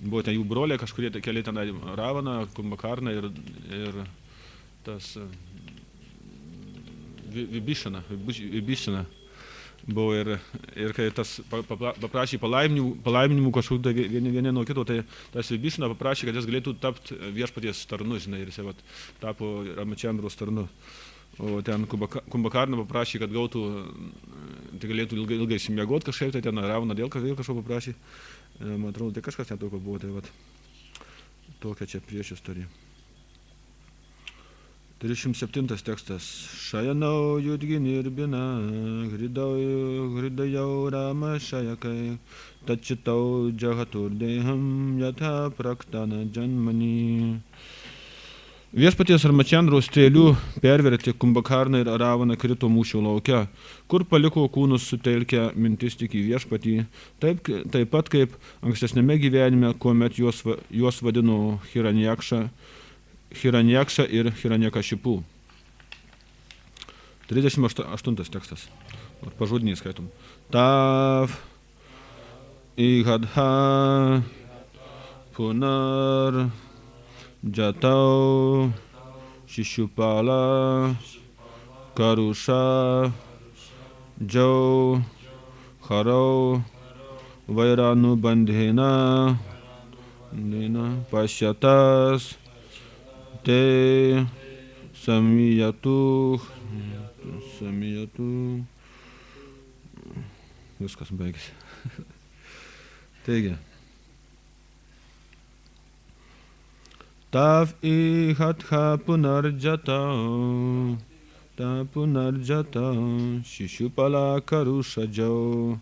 Buvo ten jų broliai, kažkurie keli tenai Ravana, Kumbakarna ir tas Vibišina buvo ir kai tas paprašė palaiminimų kažkur vieni nuo kito, tai tas Vibišina paprašė, kad jis galėtų tapti viešpaties tarnu, žinai, ir jis tapo Ramachandros tarnu. O ten Kumbakarna paprašė, kad gautų, tai galėtų ilgai išsimiegoti kažkaip, tai ten Ravana dėl kažko paprašė. Man atrodo, tai kažkas netoko buvo, tai vat tokia čia prieš istorija. 37 tekstas. Šajanau judginirbina, hridayau rama šajakai, tačitau džahaturdeham jatha praktana janmani. Viešpaties Ramachandros strėlių pervertė Kumbakarną ir Ravaną krito mūšio lauke, kur paliko kūnus sutelkę mintis tik į viešpatį, taip pat kaip ankstesnėme gyvenime, kuomet juos vadino Hiranjakša ir Hiranyakashipu. 38 tekstas. Pažodinį skaitom. Tav ihadha punar Jatau Shishupala Karusha Jau Harau Vairanu Bandhena Pashyatas Te Samiyatu Viskas baigėsi. Taigi. Tav ihatha punarjatau Shishupala Karusha Jau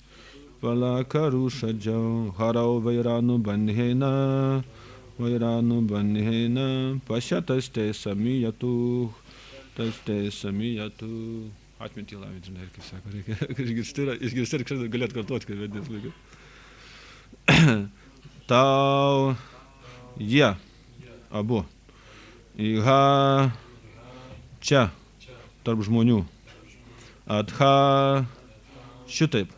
Harau Vairanu Bandhena Pashyatas Te Samiyatu Atmintį lavint, žinai, ir kaip sako, reikia išgirsti ir kažkas galėt kartuoti, kai vedės laiką. Tau jie abu iha čia tarp žmonių adha šitaip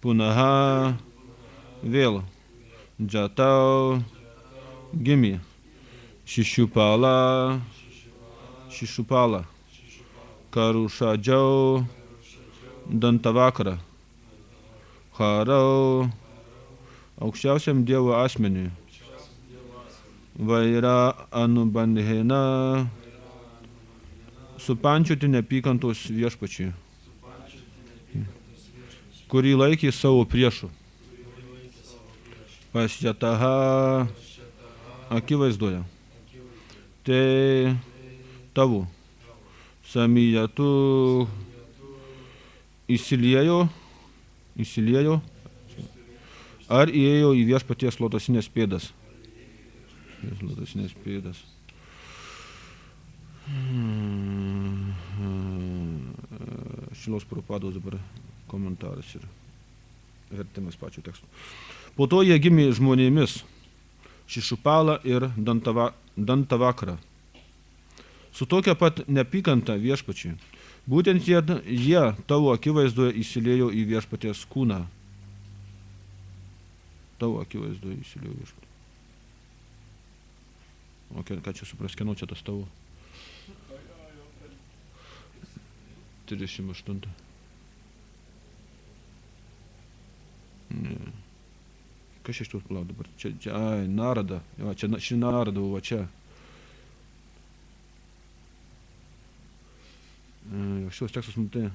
punaha vėl džatau gimė Shishupala Karusha Jau Dantavakra Harau aukščiausiam Dievo asmeniui Vaira anubandhena supančioti neapykantos viešpačiui, kurį laikė savo priešų. Pašyataha akivaizdoje. Tai tavo samijatu įsiliejo ar įėjo į viešpaties lotosinės pėdas. Lotosinės pėdas. Šilos Prabhupados dabar komentaras ir vertimas pačių tekstų. Po to jie gimė žmonėmis Shishupala ir Dantavakra. Su tokia pat neapykanta viešpačiui. Būtent jie tavo akivaizdoje įsiliejo į viešpaties kūną. Tavo akivaizdoje įsiliejo viešpaties. O ką čia supras, kieno čia tas tavo? 38. Ne. Kas čia šitos palauk dabar? Čia, Narada. Jo, čia ši Narada buvo čia. Šios tekstus matai.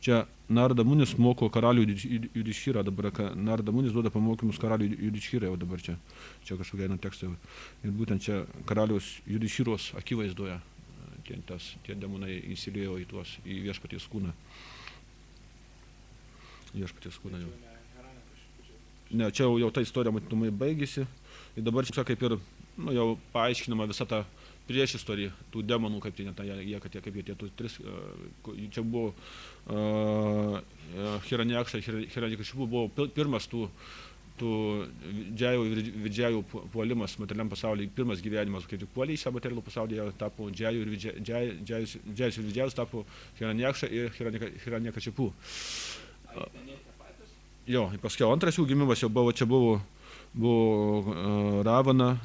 Čia Narada Munis moko karalių Yudhishthirą dabar. Narada Munis duoda pamokymus karalių Yudhishthirą jau dabar čia. Čia kažkokia eina tekstai. Ir būtent čia karaliaus Yudhishthiros akivaizdoje tie demonai įsiliejo į viešpaties kūną. Viešpaties kūną jau. Ne, čia jau ta istorija matomai baigėsi. Ir dabar čia kaip ir jau paaiškinama visa ta prieš istoriją tų demonų, kaip tie tris. Čia buvo Hiranjakša, Hiranyakashipu buvo pirmas tų džiajų ir vidžiajų puolimas materialiam pasaulyje, pirmas gyvenimas, kai tik puoliai šią materialų pasaulyje tapo džiajų ir vidžiajus tapo Hiranjakša ir Hiranyakashipu. Jo, paskiau antras jų gimimas jau buvo, čia buvo Ravana,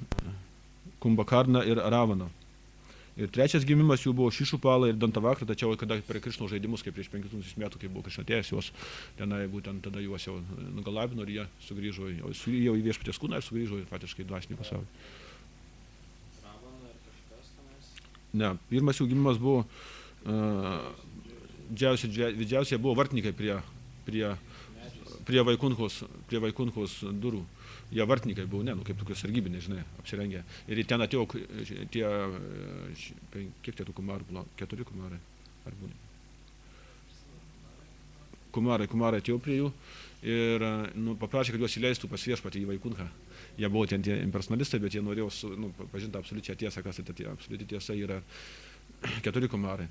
Kumbakarna ir Ravana. Ir trečias gimimas jų buvo Šišupala ir Dantavakra, tačiau kada prie Krišno žaidimus, kaip prieš 5000 metų, kai buvo Krišna atėjęs, juos tenai būtent tada juos jau nugalabino ir jie sugrįžo, jau į viešpaties kūną ir sugrįžo faktiškai į dvasinį pasaulį. Ne, pirmas jų gimimas buvo, didžiausia buvo vartininkai prie Vaikunhos durų. Jie vartininkai buvo, kaip tokie sargybiniai, žinai, apsirengę. Ir ten atėjo kiek tie tų kumarų buvo? 4 kumarai. Ar buvo? Kumarai atėjo prie jų ir paprašė, kad juos įleistų pas viešpatį į Vaikunhą. Jie buvo ten tie impersonalistai, bet jie norėjo pažinti absoliučią tiesą, kas tai absoliuti tiesa yra. 4 kumarai.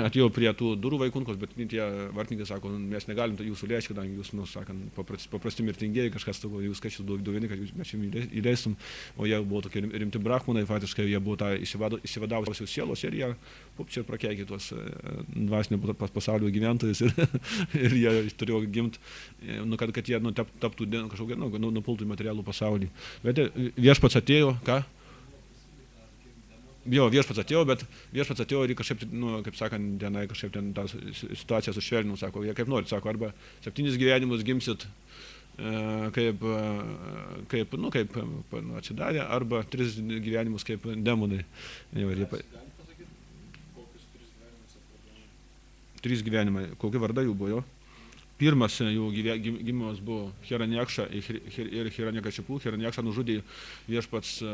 Atėjo prie tų durų Vaikunhos, bet tie vartininkai sako, mes negalim jūsų leisti, kadangi jūs, sakant, paprasti mirtingieji, kažkas tavo, jūs kažkas duovini, kad mes jums įleistum, o jie buvo tokie rimti brahmanai, faktiškai jie buvo tą įsivadavusios sielos ir jie čia prakeikė tuos dvasinio pasaulio gyventojus ir jie turėjo gimti, kad jie taptų kažkokie, nupultų į materialų pasaulį. Bet viešpats atėjo, ką? Jo, viešpats atėjo ir kažkaip, kaip sakant, tenai kažkaip ten tą situaciją sušvelnino, sako, jie kaip norit, sako, arba 7 gyvenimus gimsit kaip atsidavę, arba 3 gyvenimus kaip demonai. Jo, 3 gyvenimai, kokie vardai jų buvo, jo? Pirmas jų gimimas buvo Hiranyakša ir Hiranyakashipu. Hiranyakša nužudė viešpats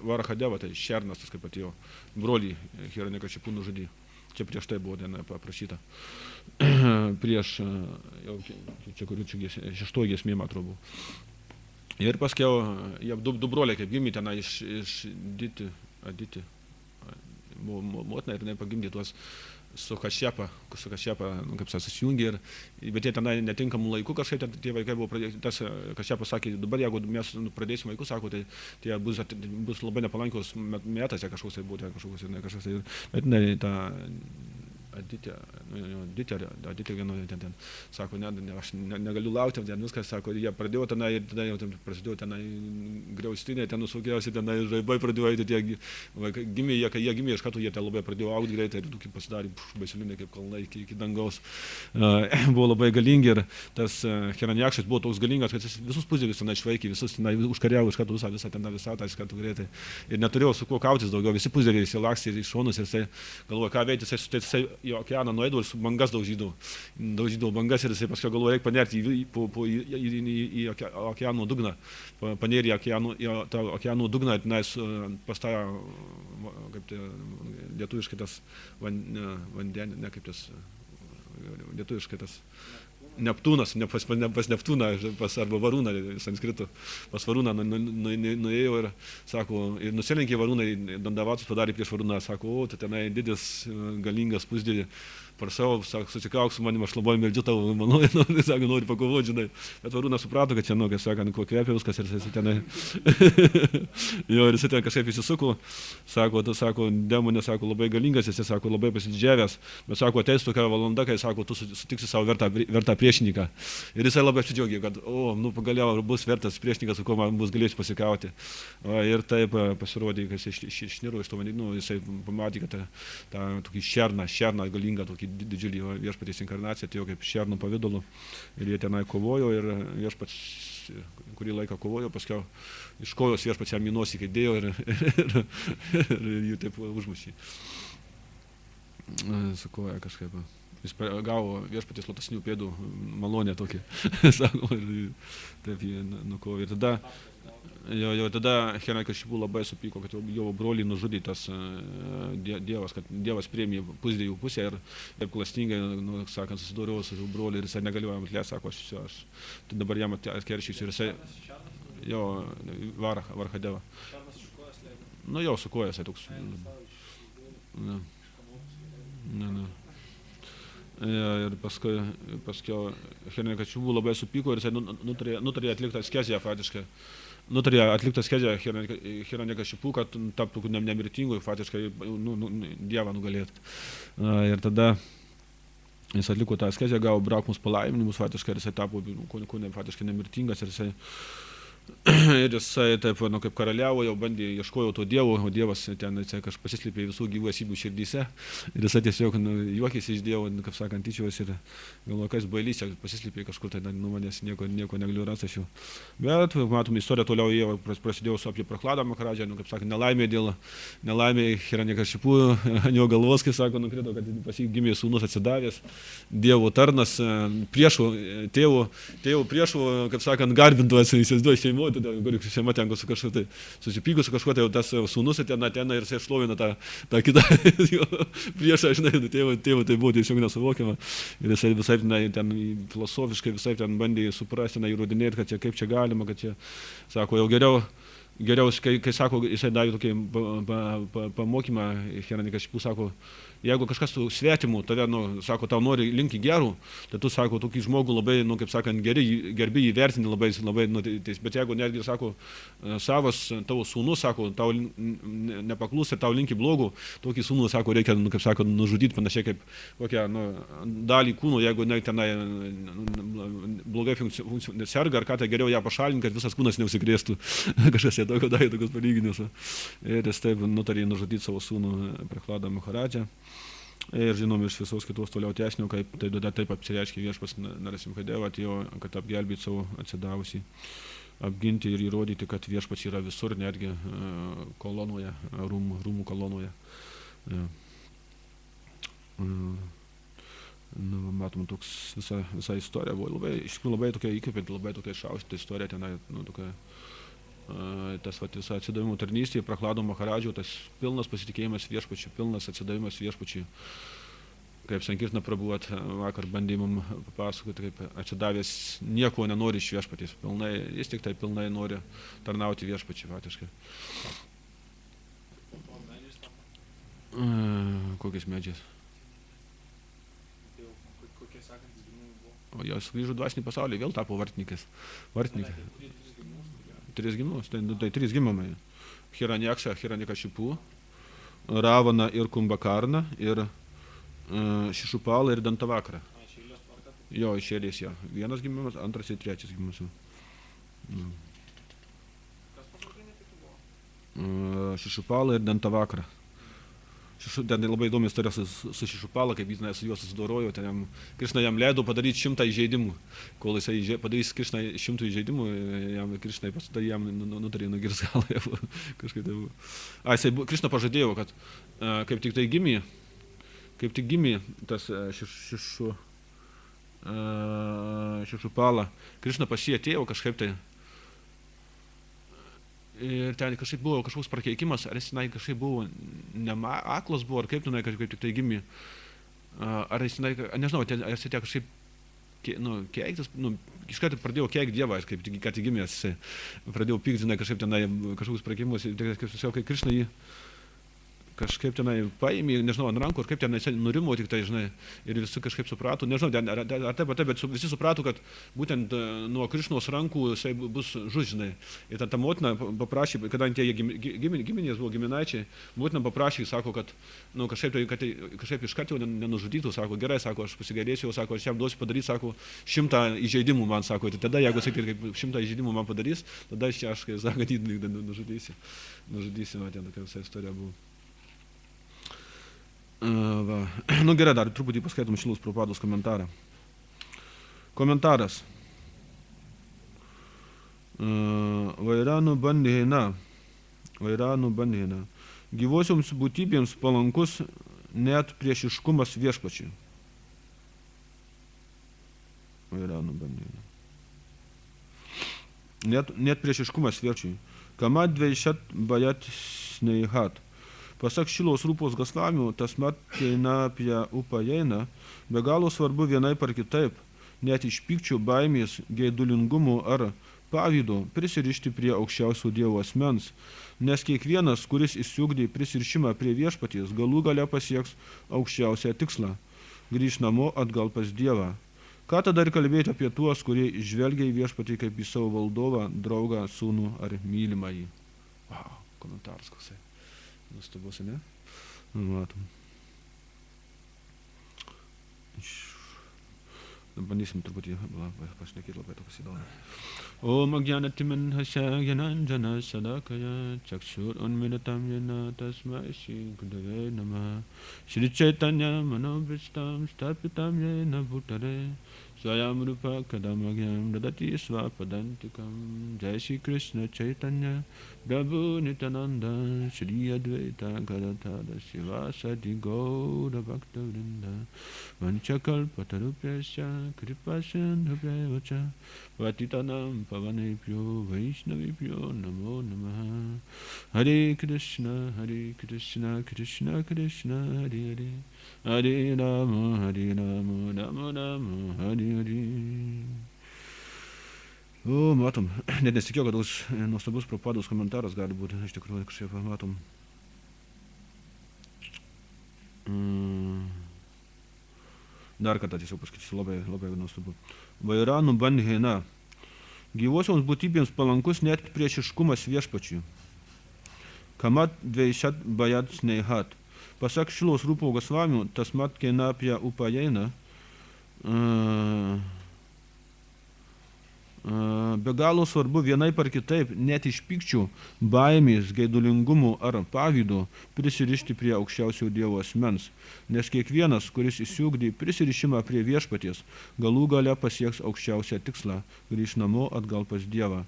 Varahadevą, tai šernas, tas kaip atėjo, brolį Hiranyakashipu nužudė. Čia prieš tai buvo diena paprašyta. Prieš, čia kurių čia 6 giesmė, man atrodo. Ir paskiau, jie du broliai kaip gimė tenai iš Aditi, motina ir nepagimdė tuos su Kašepa, kaip susijungė, bet jie tenai netinkamų laikų kažkaip, tie vaikai buvo pradėti, tas Kašepas sakė, dabar jeigu mes pradėsim vaikus, sako, tai bus labai nepalankios metas, kažkoks tai būtų, kažkoks tai, bet ne, ta Aditė vieno ten, sako, aš negaliu laukti, ten viskas, sako, jie pradėjo tenai, ir tada jau prasidėjo tenai griaustinė, ten nusukiausi, tenai žaibai pradėjo eiti, kai jie gimė, iš karto jie ten labai pradėjo augti greitai ir tokį pasidarė baisuliniai kaip kalnai iki dangaus. Buvo labai galingi ir tas Hiranyakšas buvo toks galingas, kad jis visus pusdievius tenai išvaikė, visus tenai užkariavo iš karto visą ten visatą iš karto greitai. Ir neturėjo su kuo kautis daugiau, visi pusdieviai įsilakstė į šonus ir jisai galvoja, ką veikti, jisai į okeaną nueidavo ir su bangas daužydavo bangas ir jisai paskui galvoja, reikia panerti į okeano dugną, panerti į okeano dugną, tenais pas tą, kaip tai, lietuviškai tas vandenį, ne kaip tas, lietuviškai tas Neptūnas, ne pas Neptūną, arba Varūną, sanskritu, pas Varūną nuėjo ir, sako, ir nusilenkė Varūną, Dandavatus padarė prieš Varūną, sako, o, tai tenai didis, galingas pusdėlį, prašau, sako, susikauk su manim, aš labai meldžiu tavo, manau, sako, nori pakovoti, žinai, bet Varūnas suprato, kad čia, kaip sakant, kuo kvepia viskas ir jisai tenai, jo, ir jisai ten kažkaip įsisuko, sako, demonė, sako, labai galingas, jisai, sako, labai pasididžiavęs, bet, sako, ateis tokia valanda, kai, sako, tu sutiksi savo vertą priešininką. Ir jisai labai apsidžiaugė, kad, pagaliau bus vertas priešininkas, su kuo man bus galėsiu pasikauti. Ir taip pasirodė, kad jisai išniro iš to vandenų, jisai pamatė, kad tą tokį šerną galingą, tokį didžiulį viešpaties inkarnaciją, atėjo kaip šerno pavidalu. Ir jie tenai kovojo ir viešpats kurį laiką kovojo, paskiau iš kojos viešpats jam į nosį įdėjo ir jį taip užmušė. Su koja kažkaip. Jis gavo viešpaties lotasinių pėdų malonę tokį, sako, ir taip jį nukovė. Ir tada Hiranyakashipu labai supyko, kad jo brolį nužudė tas dievas, kad dievas priėmė pusdievių pusę ir klastingai, sakant, susidūrėjo su broliu ir jisai negalėjo jam atleisti, sako, aš dabar jam atkeršysiu ir jisai, jo, Varahadeva. Jau su koja jisai toks. Ir paskui Hiranyakashipu labai supyko ir jisai nutarė atlikti askeziją faktiškai. Nutarė atlikti askeziją Hiranyakashipu, kad taptų nemirtingu, faktiškai dievą nugalėtų. Ir tada Jis atliko tą askezę, gavo braukumus palaiminimus, faktiškai ir jisai tapo kone faktiškai nemirtingas ir ir jisai taip, kaip karaliavo, jau bandė, ieškojo to dievo, o dievas ten kažkaip pasislėpė visų gyvų esybių širdyse ir jisai tiesiog juokėsi iš dievo, kaip sakant, tyčiojasi ir galvoja, kas bailys, čia pasislėpė kažkur, tai manęs nieko negaliu rasti aš jau. Bet, matom, istorija toliau ėjo, prasidėjo su apie Prahladą Maharadžą, kaip sakant, nelaimė Hiranyakšipų ant jo galvos, kaip sako, nukrito, kad pas jį gimė sūnus atsidavęs, dievo tarnas, priešų, tėvų priešų, kaip sakant, garbintojas, įsivaizduoja šeimų, tada šeima ten su kažkuo tai susipykus su kažkuo, tai jau tas sūnus ateina ir jisai šlovina tą kitą priešą, žinai, tėvų tai buvo tiesiog nesuvokiama. Ir jisai visai ten filosofiškai visai ten bandė suprasti, įrodinėti, kad čia kaip čia galima, kad čia, sako, jau geriau, kai sako, jisai davė tokį pamokymą, Hiranyakšipų sako, jeigu kažkas su svetimu, tave, sako, tau nori linki gerų, tai tu, sako, tokį žmogų labai, kaip sakant, gerbi jį vertini labai, bet jeigu netgi, sako, savas tavo sūnus, sako, tau nepaklus ir tau linki blogų, tokį sūnų, sako, reikia, kaip sako, nužudyti panašiai kaip kokią, dalį kūno, jeigu tenai blogai serga, ar ką, tai geriau ją pašalinti, kad visas kūnas neužsikrėstų. Kažkas jie tokio davė tokius palyginimus. Ir jis taip nutarė nužudyti savo sūnų Prahladą Maharadžą. Ir žinom iš visos kitos toliau tęsnių, kaip tai taip apsireiškė viešpats Narasimhadeva, atėjo, kad apgelbėti savo atsidavusį, apginti ir įrodyti, kad viešpats yra visur, netgi kolonoje, rūmų kolonoje. Matom, toks visa istorija buvo iš tikrųjų labai tokia įkvepianti, labai tokia išaušta istorija tenai, tokia. Tas visą atsidavimo tarnystėje, Prahlado Maharadžio, tas pilnas pasitikėjimas viešpačiu, pilnas atsidavimas viešpačiu. Kaip Sankirtana Prabhu vakar bandė mum papasakoti, kaip atsidavęs nieko nenori iš viešpaties. Jis tik tai pilnai nori tarnauti viešpačiu, faktiškai. Kokiais medžiais? Kokie sekantis gimimai buvo? O jos grįžo dvasinį pasaulį, vėl tapo vartininkas. 3 gimimus, tai 3 gimimai. Hiranyakša, Hiranyakšipų, Ravana ir Kumbhakarna ir Šišupala ir Dantavakra. Jo, iš eilės, jo. 1 gimimas, 2 ir 3 gimimas. Šišupala ir Dantavakra. Ten labai įdomi istorija su Šišupala, kaip jis su juo susidorojo. Krišna jam leido padaryti 100 įžeidimų. Kol jisai padarys Krišna 100 įžeidimų, Krišna jam nutarė nugirs galą. Krišna pažadėjo, kad kaip tik gimė tas Šišupala, Krišna pas jį atėjo kažkaip tai. Ir ten kažkaip buvo kažkoks prakeikimas, ar jis kažkaip buvo aklas buvo, ar kaip tik tai gimė. Ar jis, nežinau, ar jis ten kažkaip keiktis, iš karto pradėjo keikti Dievą, kaip tik gimęs, jis pradėjo pykti, kažkaip ten kažkoks prakeikimus, kai Krišna jį kažkaip tenai paėmė, nežinau, ant rankų, ar kaip ten nurimo tik tai, žinai, ir visi kažkaip suprato, nežinau, ar taip, bet visi suprato, kad būtent nuo Krišnos rankų jisai bus žus, žinai. Ir ta motina paprašė, kadangi tie giminės buvo giminaičiai, motina paprašė, sako, kad kažkaip iš karto nenužudytų, sako, gerai, sako, aš pasigailėsiu, sako, aš jam duosiu padaryti, sako, 100 įžeidimų man, sako, ir tada, jeigu sakai, kaip 100 įžeidimų man padarys, tada aš kaip sakant, nužudysiu, ten tokia visa istorija buvo. Gerai, dar truputį paskaitom Šilos Prabhupados komentarą. Komentaras. Vairanu bandhena. Gyvosioms būtybėms palankus net priešiškumas viešpačiui. Vairanu bandhena. Net priešiškumas viešpačiui. Kama dvejšat bajat sneihat. Pasak Šilos Rūpos Gosvamių, tasmat keina apie upajeina, be galo svarbu vienaip ar kitaip, net iš pykčio, baimės, geidulingumų ar pavydo prisirišti prie aukščiausio Dievo asmens, nes kiekvienas, kuris įsiugdė prisirišimą prie viešpaties, galų gale pasieks aukščiausią tikslą, grįš namo atgal pas Dievą. Ką tada ir kalbėti apie tuos, kurie žvelgia į viešpatį kaip į savo valdovą, draugą, sūnų ar mylimąjį? Wow, komentaras koksai. Nustabus, ne? Matom. bandysim truputį pašnekėti labai toks įdomus. Om Agyanatim Hasya Gyananjana Sadakaya Chakshur Unmilitam Yena Tasmai Shri Gurave Namah Shri Chaitanya Manobhishtam Stapitam Yena Bhutare Swayam Rupa Kadamagyam Dadati Swapadantikam Jai Shri Krishna Chaitanya Prabhu Nityananda Shri Advaita Gadadhara Shivasati Gaura Bhakta Vrinda Vanchakalpatarupyasya Kripasindhubhyavacha Vatitanam Pavanebhyo Vaishnavibhyo Namo Namaha Hare Krishna Krishna Krishna Hare Hare Hare Rama Rama Rama Hare Hare. O, matom, net nesitikėjau, kad toks nuostabus Prabhupados komentaras gali būti, iš tikrųjų, kažkaip matom. Dar kartą tiesiog paskaitysiu, labai nuostabu. Vairanų bandhena. Gyvosioms būtybėms palankus net priešiškumas viešpačiui. Kamat dveishat bajat sneihat. Pasak Šilos Rūpo Gosvamių, tasmat kenapja upajaina. Be galo svarbu vienaip ar kitaip, net iš pykčių, baimės, geidulingumų ar pavydo prisirišti prie aukščiausio Dievo asmens, nes kiekvienas, kuris įsiugdė prisirišimą prie viešpaties, galų gale pasieks aukščiausią tikslą, grįš namo atgal pas Dievą.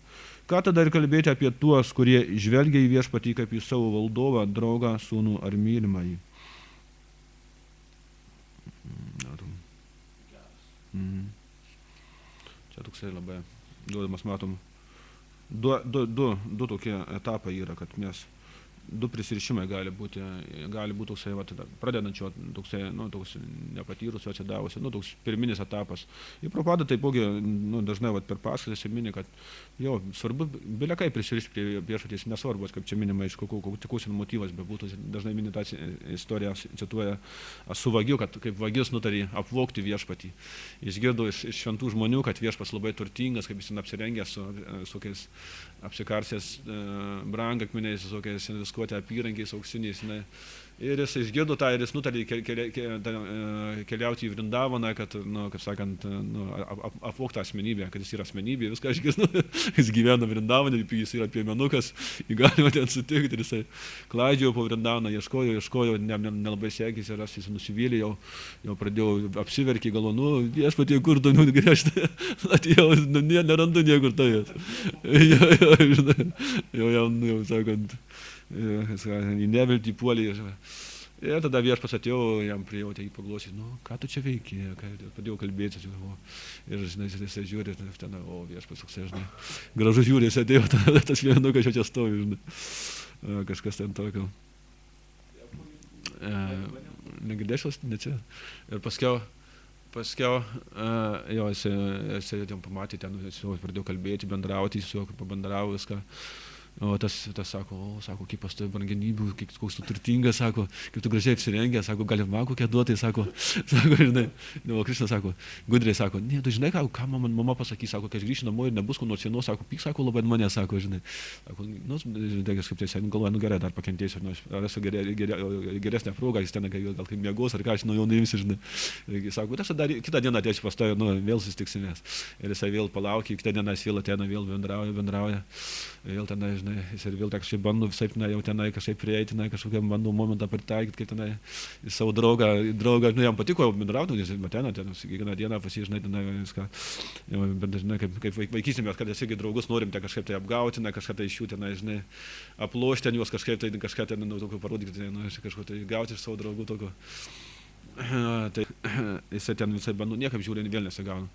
Ką tada ir kalbėti apie tuos, kurie žvelgia į viešpatį kaip į savo valdovą, draugą, sūnų ar mylimąjį? Čia toksai labai duodamas matom. Du tokie etapai yra, kad mes du prisirišimai gali būti toksai, pradedančio, toksai, toks nepatyrusio atsidavusio, toks pirminis etapas. Ir Prabhupada taipogi, dažnai per paskaitas mini, kad jo, svarbu bilekai prisirišti prie viešpaties, nesvarbu, kaip čia minima, iš kokius motyvas bebūtų. Dažnai mini tą istoriją, cituoja su vagiu, kad kaip vagis nutarė apvogti viešpatį. Išgirdo iš šventų žmonių, kad viešpas labai turtingas, kaip jis apsirengęs su tokiais apsikarsės brangakmeniais, visokiais viskuoti apyrankiais auksiniais. Ir jis išgirdo tą ir jis nutarė keliauti į Vrindavaną, kad, kaip sakant, apvogti asmenybę, kad jis yra asmenybė, viską išgirdo, jis gyvena Vrindavane, jis yra piemenukas, jį galima ten sutikti, ir jisai klaidžiojo po Vrindavaną, ieškojo, nelabai sekėsi, ir jis nusivylė, jau pradėjo apsiverkė, galvo, viešpatie, kur tu grįžti, atėjau, nerandu niekur tavęs. Jau sakant, į neviltį puolį. Ir tada viešpas atėjo, jam prijautė jį paglosyti, ką tu čia veiki, padėjau kalbėti, ir jisai žiūri, ten, viešpas, žinai, gražus žiūri, jisai atėjo, tas vienukas čia stovi, kažkas ten tokio. Negirdėšios, ne čia. Ir paskiau, jisai ten pamatė, ten pradėjo kalbėti, bendrauti, su juo pabendravo viską. O tas sako, kaip pas tavai brangenybių, koks tu turtingas, sako, kaip tu gražiai apsirengęs, sako, gali man kokią duotai, sako, žinai, o Krišna sako, gudriai sako, ne, tu žinai, ką mama pasakys, sako, kai aš grįšiu namo ir nebus ko nors sienos, sako, pyk, sako, labai mane, sako, žinai, sako, žinai, kažkaip tai galvoja, gerai, dar pakentėsiu, ar esu geresnę progą, jis ten gal kaip miegos, ar ką aš nuo jo neimsiu, žinai, ir sako, aš dar kitą dieną atėsiu pas tave, vėl susitiksimės, ir jisai vėl palaukia, kitą dieną jis vėl ateina, vėl bendrauja, vėl tenai, žinai, jis ir vėl kažkaip bando visaip jau tenai kažkaip prieiti, kažkokiam bando momentą pritaikyti, kaip tenai savo draugą, jam patiko bendrauti, jis ateina ten, kiekvieną dieną pasižinai tenai viską, bet žinai, kaip vaikysime, kad esi draugus norim ten kažkaip tai apgauti, kažką tai iš jų tenai, žinai, aplošti juos kažkaip tai, kažką ten parodyti, kažko tai gauti iš savo draugų tokio. Tai jisai ten visai bando, niekaip žiūrė, vėl nesigauna.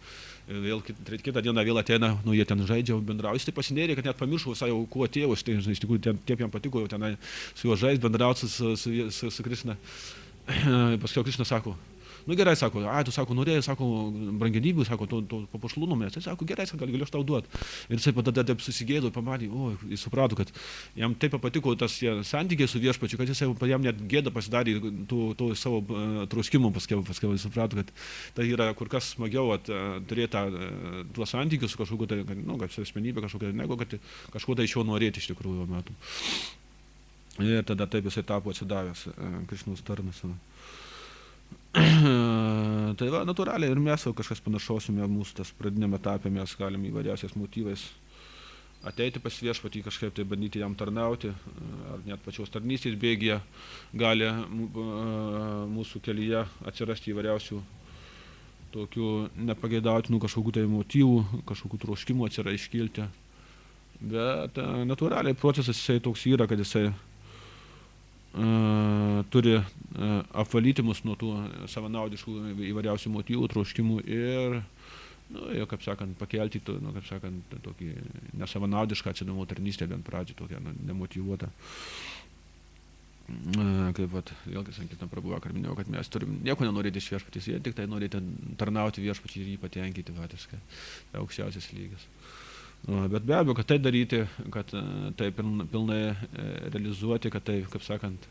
Vėl kitą dieną vėl ateina, jie ten žaidžia, bendrauja, jis tai pasinėrė, kad net pamiršo visai jau kuo tėvus, tai iš tikrųjų taip jam patiko jau tenai su juo žaisti, bendrauti su Krišna. Paskiau Krišna sako, gerai, sako, tu sako, norėjai, sako, brangenybių, sako, to papuošlų numės, tai sako, gerai, sako, galiu aš tau duoti. Ir jisai tada taip susigėdo, pamatė, jis suprato, kad jam taip patiko tas santykiai su viešpačiu, kad jam net gėda pasidarė tų savo troškimų, paskiau jis suprato, kad tai yra kur kas smagiau turėti tuos santykius su kažkokiu, kad asmenybė kažkokia, negu kad kažko tai iš jo norėti iš tikrųjų, matom. Ir tada taip jisai tapo atsidavęs Krišnos tarnas. Tai va, natūraliai ir mes jau kažkas panašausime mūsų tas pradiniam etapė, mes galim įvairiausiais motyvais ateiti pas viešpatį, kažkaip tai bandyti jam tarnauti, ar net pačios tarnystės bėgyje gali mūsų kelyje atsirasti įvairiausių tokių nepageidautinų kažkokių tai motyvų, kažkokių troškimų iškilti. Bet natūraliai procesas jisai toks yra, kad jisai turi apvalyti mus nuo tų savanaudiškų įvairiausių motyvų, troškimų ir, jau, kaip sakant, pakelti, kaip sakant, tokį nesavanaudišką atsidavimo tarnystę, bent pradžią tokią nemotyvuotą. Kaip vat, vėlgi sakytam prabu vakar minėjau, kad mes turim nieko nenorėti iš viešpatys, jie tik tai norėti tarnauti viešpatį ir jį patenkinti patiškai. Tai aukščiausias lygis. Bet be abejo, kad tai daryti, kad tai pilnai realizuoti, kad tai, kaip sakant,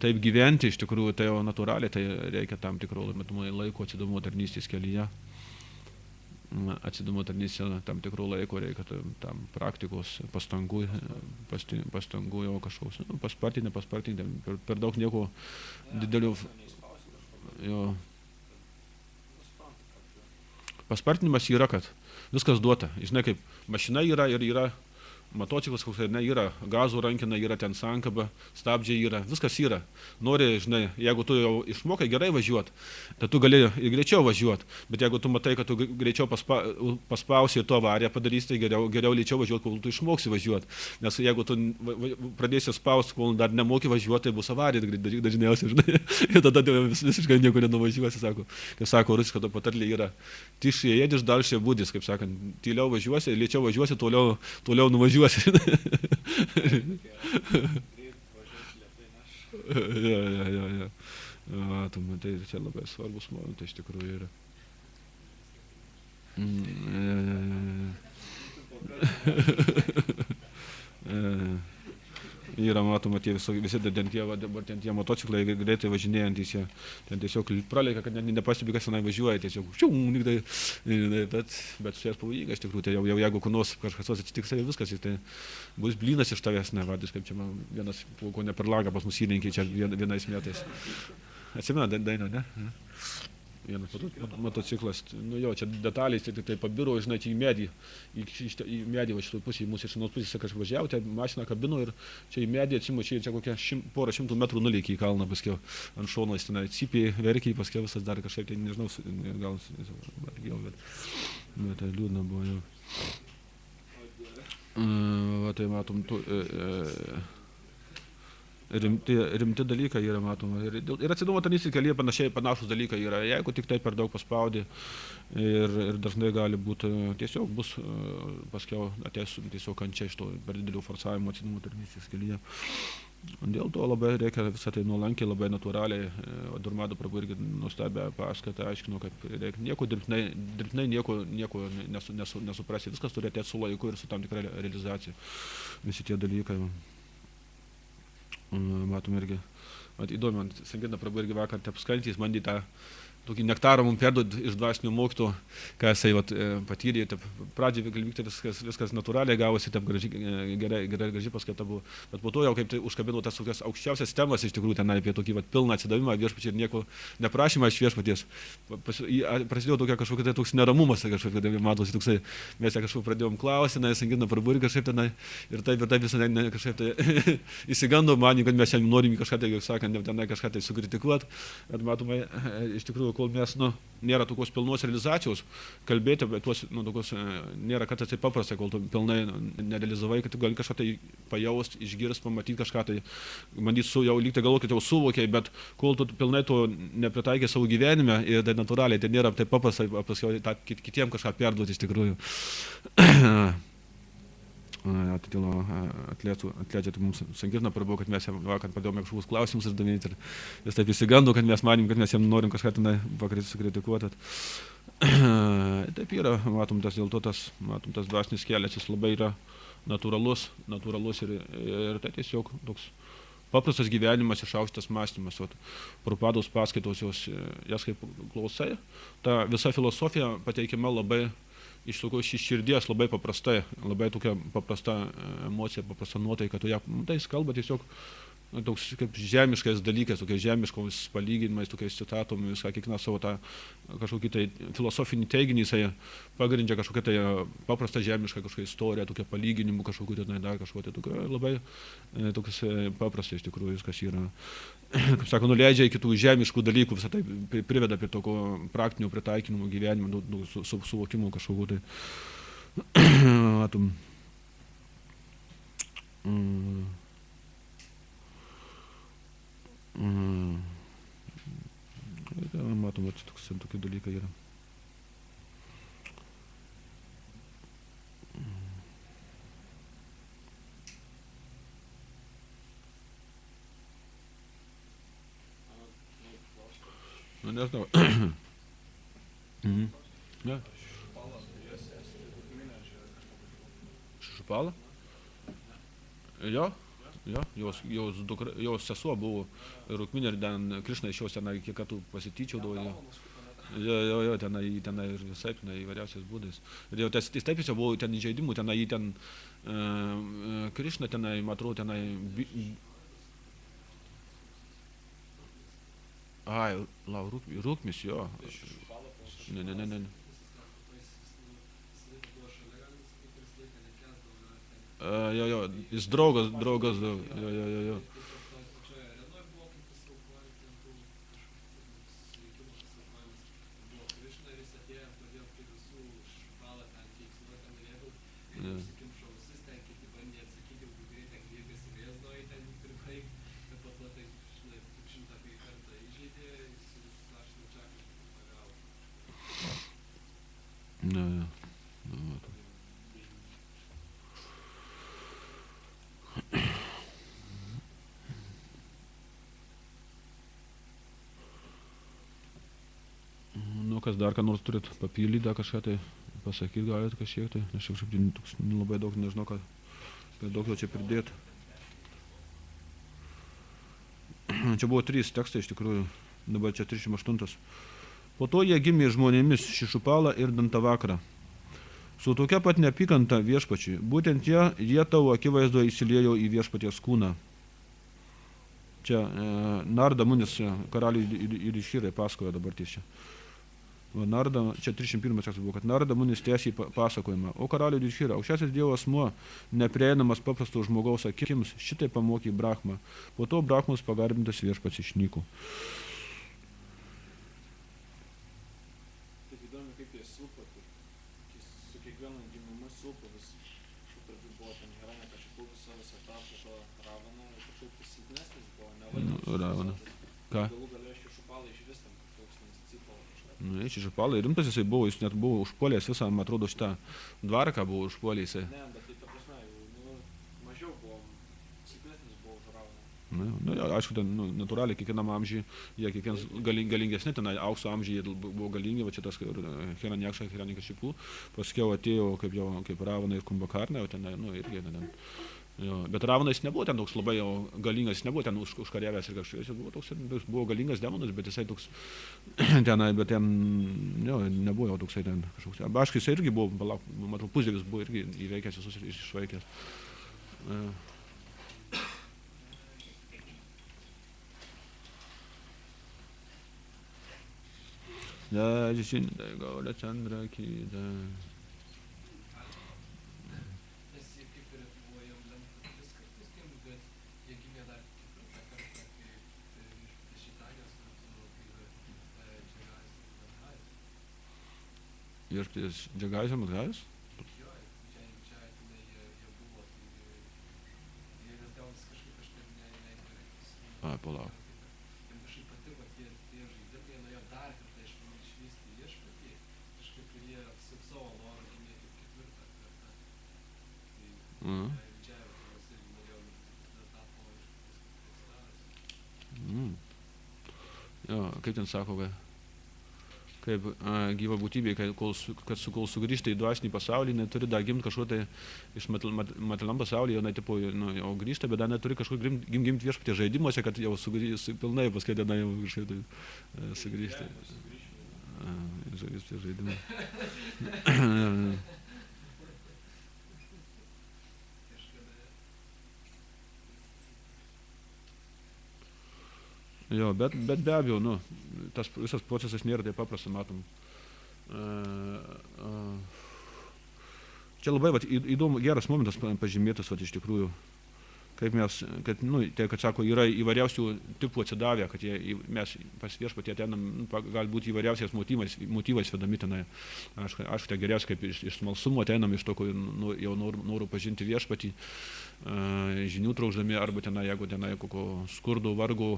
taip gyventi iš tikrųjų, tai jau natūraliai, tai reikia tam tikro laiko atsidavimo tarnystės kelyje. Atsidavimo tarnystės tam tikro laiko reikia tam praktikos, pastangų jau kažkoks, paspartinti, per daug nieko didelių. Jo. Paspartinimas yra, kad viskas duota. Žinai, kaip mašina yra ir yra motociklas, koks yra gazų rankina, yra ten sankaba, stabdžiai yra, viskas yra. Nori, žinai, jeigu tu jau išmokai gerai važiuoti, tai tu gali ir greičiau važiuoti, bet jeigu tu matai, kad tu greičiau paspausi ir to avariją padarys, tai geriau lėčiau važiuoti, kol tu išmoksi važiuoti. Nes jeigu tu pradėsi spausti, kol dar nemoki važiuoti, tai bus avarija dažniausiai, žinai. Ir tada visiškai nieko nenuvažiuosi, sako rusiška patarlė yra. Tišie jedis, dalšie būdis, kaip sakant, tyliau važiuosi, lėčiau važiuosi, toliau nuvažiuosi. Jo. Matom, tai čia labai svarbus momentai iš tikrųjų yra. Yra, matoma, visi dabar tie motociklai greitai važinėjantys, jie ten tiesiog praleika, kad nepastebi, kas tenai važiuoja, tiesiog bet su jas pavojinga, iš tikrųjų, tai jau jeigu kunos kažkas atsitiks, tai viskas, tai bus blynas iš tavęs, nevadis, kaip čia man vienas ko ne per langą pas mus įlenkė čia vienais metais. Atsimena dainą, ne? Vienas motociklas, jo, čia detaliais tai pabiro, žinai, čia į medį, į medį va šitoj pusėje, mūsų iš vienos pusės, kai aš važiavau, tai mašiną kabino ir čia į medį atsimu, čia kokią porą šimtų metrų nulėkė į kalną, paskiau ant šono jis tenai cypiai, verkiai, paskiau visas dar kažkaip, tai nežinau, gal vargiau, bet tai liūdna buvo jau. Va, tai matom, rimti dalykai yra matoma. Ir atsidavimo tarnystės kelyje panašus dalykai yra. Jeigu tik tai per daug paspaudi ir dažnai gali būti, tiesiog bus paskiau ateis tiesiog kančia iš to per didelių forsavimo atsidavimo tarnystės kelyje. Dėl to labai reikia visą tai nuolankiai, labai natūraliai. Durmado prabu irgi nuostabią paskaitą aiškino, kad reikia nieko dirbtinai nieko nesuprasti. Viskas turi atėti su laiku ir su tam tikra realizacija. Visi tie dalykai. Matom irgi, įdomi, Sankirtna prabu irgi vakar apskantys, bandė tą tokį nektarą mums perduoti iš dvasinių mokytojų, ką jisai patyrė. Pradžiai vykti viskas natūraliai gavosi, graži paskaita buvo. Bet po to jau kaip tai užkabino tas tokias aukščiausias temas iš tikrųjų tenai apie tokį pilną atsidavimą viešpačiui ir nieko neprašymą iš viešpaties. Prasidėjo kažkokia tai toks neramumas, kažkokia tai matosi toksai, mes kažkaip pradėjom klausimą, Sankirtna prabu ir kažkaip tenai ir taip visą kažkaip tai įsigando manį, kad mes šiandien norim kažką tai, sakant, tenai kažką tai sukritikuoti. Bet matomai, iš tikrųjų, kol mes, nėra tokios pilnos realizacijos, kalbėti apie tuos, tokios, nėra kartais taip paprasta, kol tu pilnai nerealizavai, kad tu gali kažką tai pajausti, išgirsti, pamatyti kažką tai, bandyti jau lygtai galvo, kad jau suvokiai, bet kol tu pilnai to nepritaikai savo gyvenime, ir tai natūraliai, tai nėra taip paprasta, paskui kitiem kažką perduoti iš tikrųjų. Atleidžiate mums Sankirtna prabu, kad mes jam vakar padėjome kažkokius klausimus uždavinėti ir jis taip įsigando, kad mes manim, kad mes jam norim kažką tenai vakar sukritikuoti. Taip yra, matom tas dvasinis kelias, jis labai yra natūralus ir tai tiesiog toks paprastas gyvenimas, išaukštas mąstymas. Prabhupados paskaitos jas kaip klausai, ta visa filosofija pateikiama labai iš tokios širdies, labai paprastai, labai tokia paprasta emocija, paprasta nuotaika, tu ją, tai jis kalba tiesiog toks kaip žemiškas dalykas, tokiais žemiškomis palyginimais, tokiais citatomis, kiekvieną savo tą kažkokį tai filosofinį teiginį jisai pagrindžia kažkokią tai paprastą žemišką kažkokią istoriją, tokią palyginimų kažkokių tai dar kažkokią, tokia labai toks paprastas iš tikrųjų viskas yra. Kaip sako, nuleidžia iki tų žemiškų dalykų, visą tai priveda prie tokio praktinio pritaikinimo gyvenimo, suvokimo kažkokių tai. Matom. Matom, tokie dalykai yra. Nu, nežinau. Ne? Šupala? Jo, jos sesuo buvo Rukminė ir ten Krišna iš jos tenai kiek kartų pasityčiaudavo. Jo, tenai ir visai, įvairiausiais būdais. Ir jau tas taip jau buvo ten įžeidimų, tenai Krišna tenai, matau, tenai... Rukmis, jo. Ne. Jo, jis draugas, jo. Kas dar ką nors turit papildyti, kažką tai pasakyti galite kažkiek tai, aš kažkaip labai daug nežinau, ką daug jo čia pridėti. Čia buvo 3 tekstai iš tikrųjų, dabar čia 38. Po to jie gimė žmonėmis Šišupala ir Dantavakrą. Su tokia pat neapykanta viešpačiui, būtent jie tavo akivaizdoje įsiliejo į viešpaties kūną. Čia Narda Munis, karaliui ir Išyrai pasakoja dabar tiesiai. Narda, čia 31 tekstas buvo, kad Narda Munis tęsiai pasakojimą. O karaliui Didžhyra, aukščiausias Dievo asmuo, neprieinamas paprasto žmogaus akims, šitai pamokė Brahmą. Po to Brahmus pagarbintas viešpats išnyko. Taip įdomu, kaip jie supo, su kiekvienu gimimu supo vis. Šių pradžių buvo ten Hiranė kažkaip visą tapo to Ravana, kažkaip silpnesnis buvo, nevadinus. Ravana. Ką? Galų gale Šišupalą išvis ten kažkoks Cipo kažką. Šišupalai rimtas jisai buvo, jis net buvo užpuolęs visą, man atrodo, šitą dvarką buvo užpuolę jisai. Ne, bet tai ta prasme, mažiau buvo, silpnesnis buvo už Ravaną. Ja, aišku, ten natūraliai kiekvienam amžiui, jie kiekvienas galingesni, ten aukso amžiai jie buvo galingi, va čia tas Hiranekša, Hiranekšipų, paskiau atėjo kaip Ravana ir Kumbakarna, o ten, irgi ten. Jo, bet Ravanas nebuvo ten toks labai galingas, jis nebuvo ten užkariavęs ir kažkas, jis buvo galingas demonas, bet jisai toks tenai, bet ten, jo, nebuvo jau toksai ten kažkoks. Aišku, jisai irgi buvo, matau, pusdievis buvo irgi įveikęs visus ir išvaikęs. Jai Shindai Gauda Chandra Kida. Viešpaties Džagajus ir Madhajus? Palauk. Jo, kaip ten sako, kaip gyva būtybė, kol sugrįžta į dvasinį pasaulį, neturi dar gimti kažko tai iš materialiam pasaulį, jau grįžta, bet dar neturi kažko gimti viešpatie žaidimuose, kad jau pilnai paskui diena jau kažkaip tai sugrįžta. Žaidimuose žaidimai. Jo, bet be abejo, nu, tas visas procesas nėra taip paprasta, matom. Čia labai įdomu, geras momentas pažymėtas, iš tikrųjų, kaip mes, kad, nu, tai, kad sako, yra įvairiausių tipų atsidavę, kad mes pas viešpatį ateinam, nu, gali būti įvairiausiais motyvais vedami tenai. Aišku, tai geriausia, kaip iš smalsumo ateinam, iš to, nu, jau noriu pažinti viešpatį, žinių trauždami, arba tenai, jeigu tenai kokio skurdo, vargo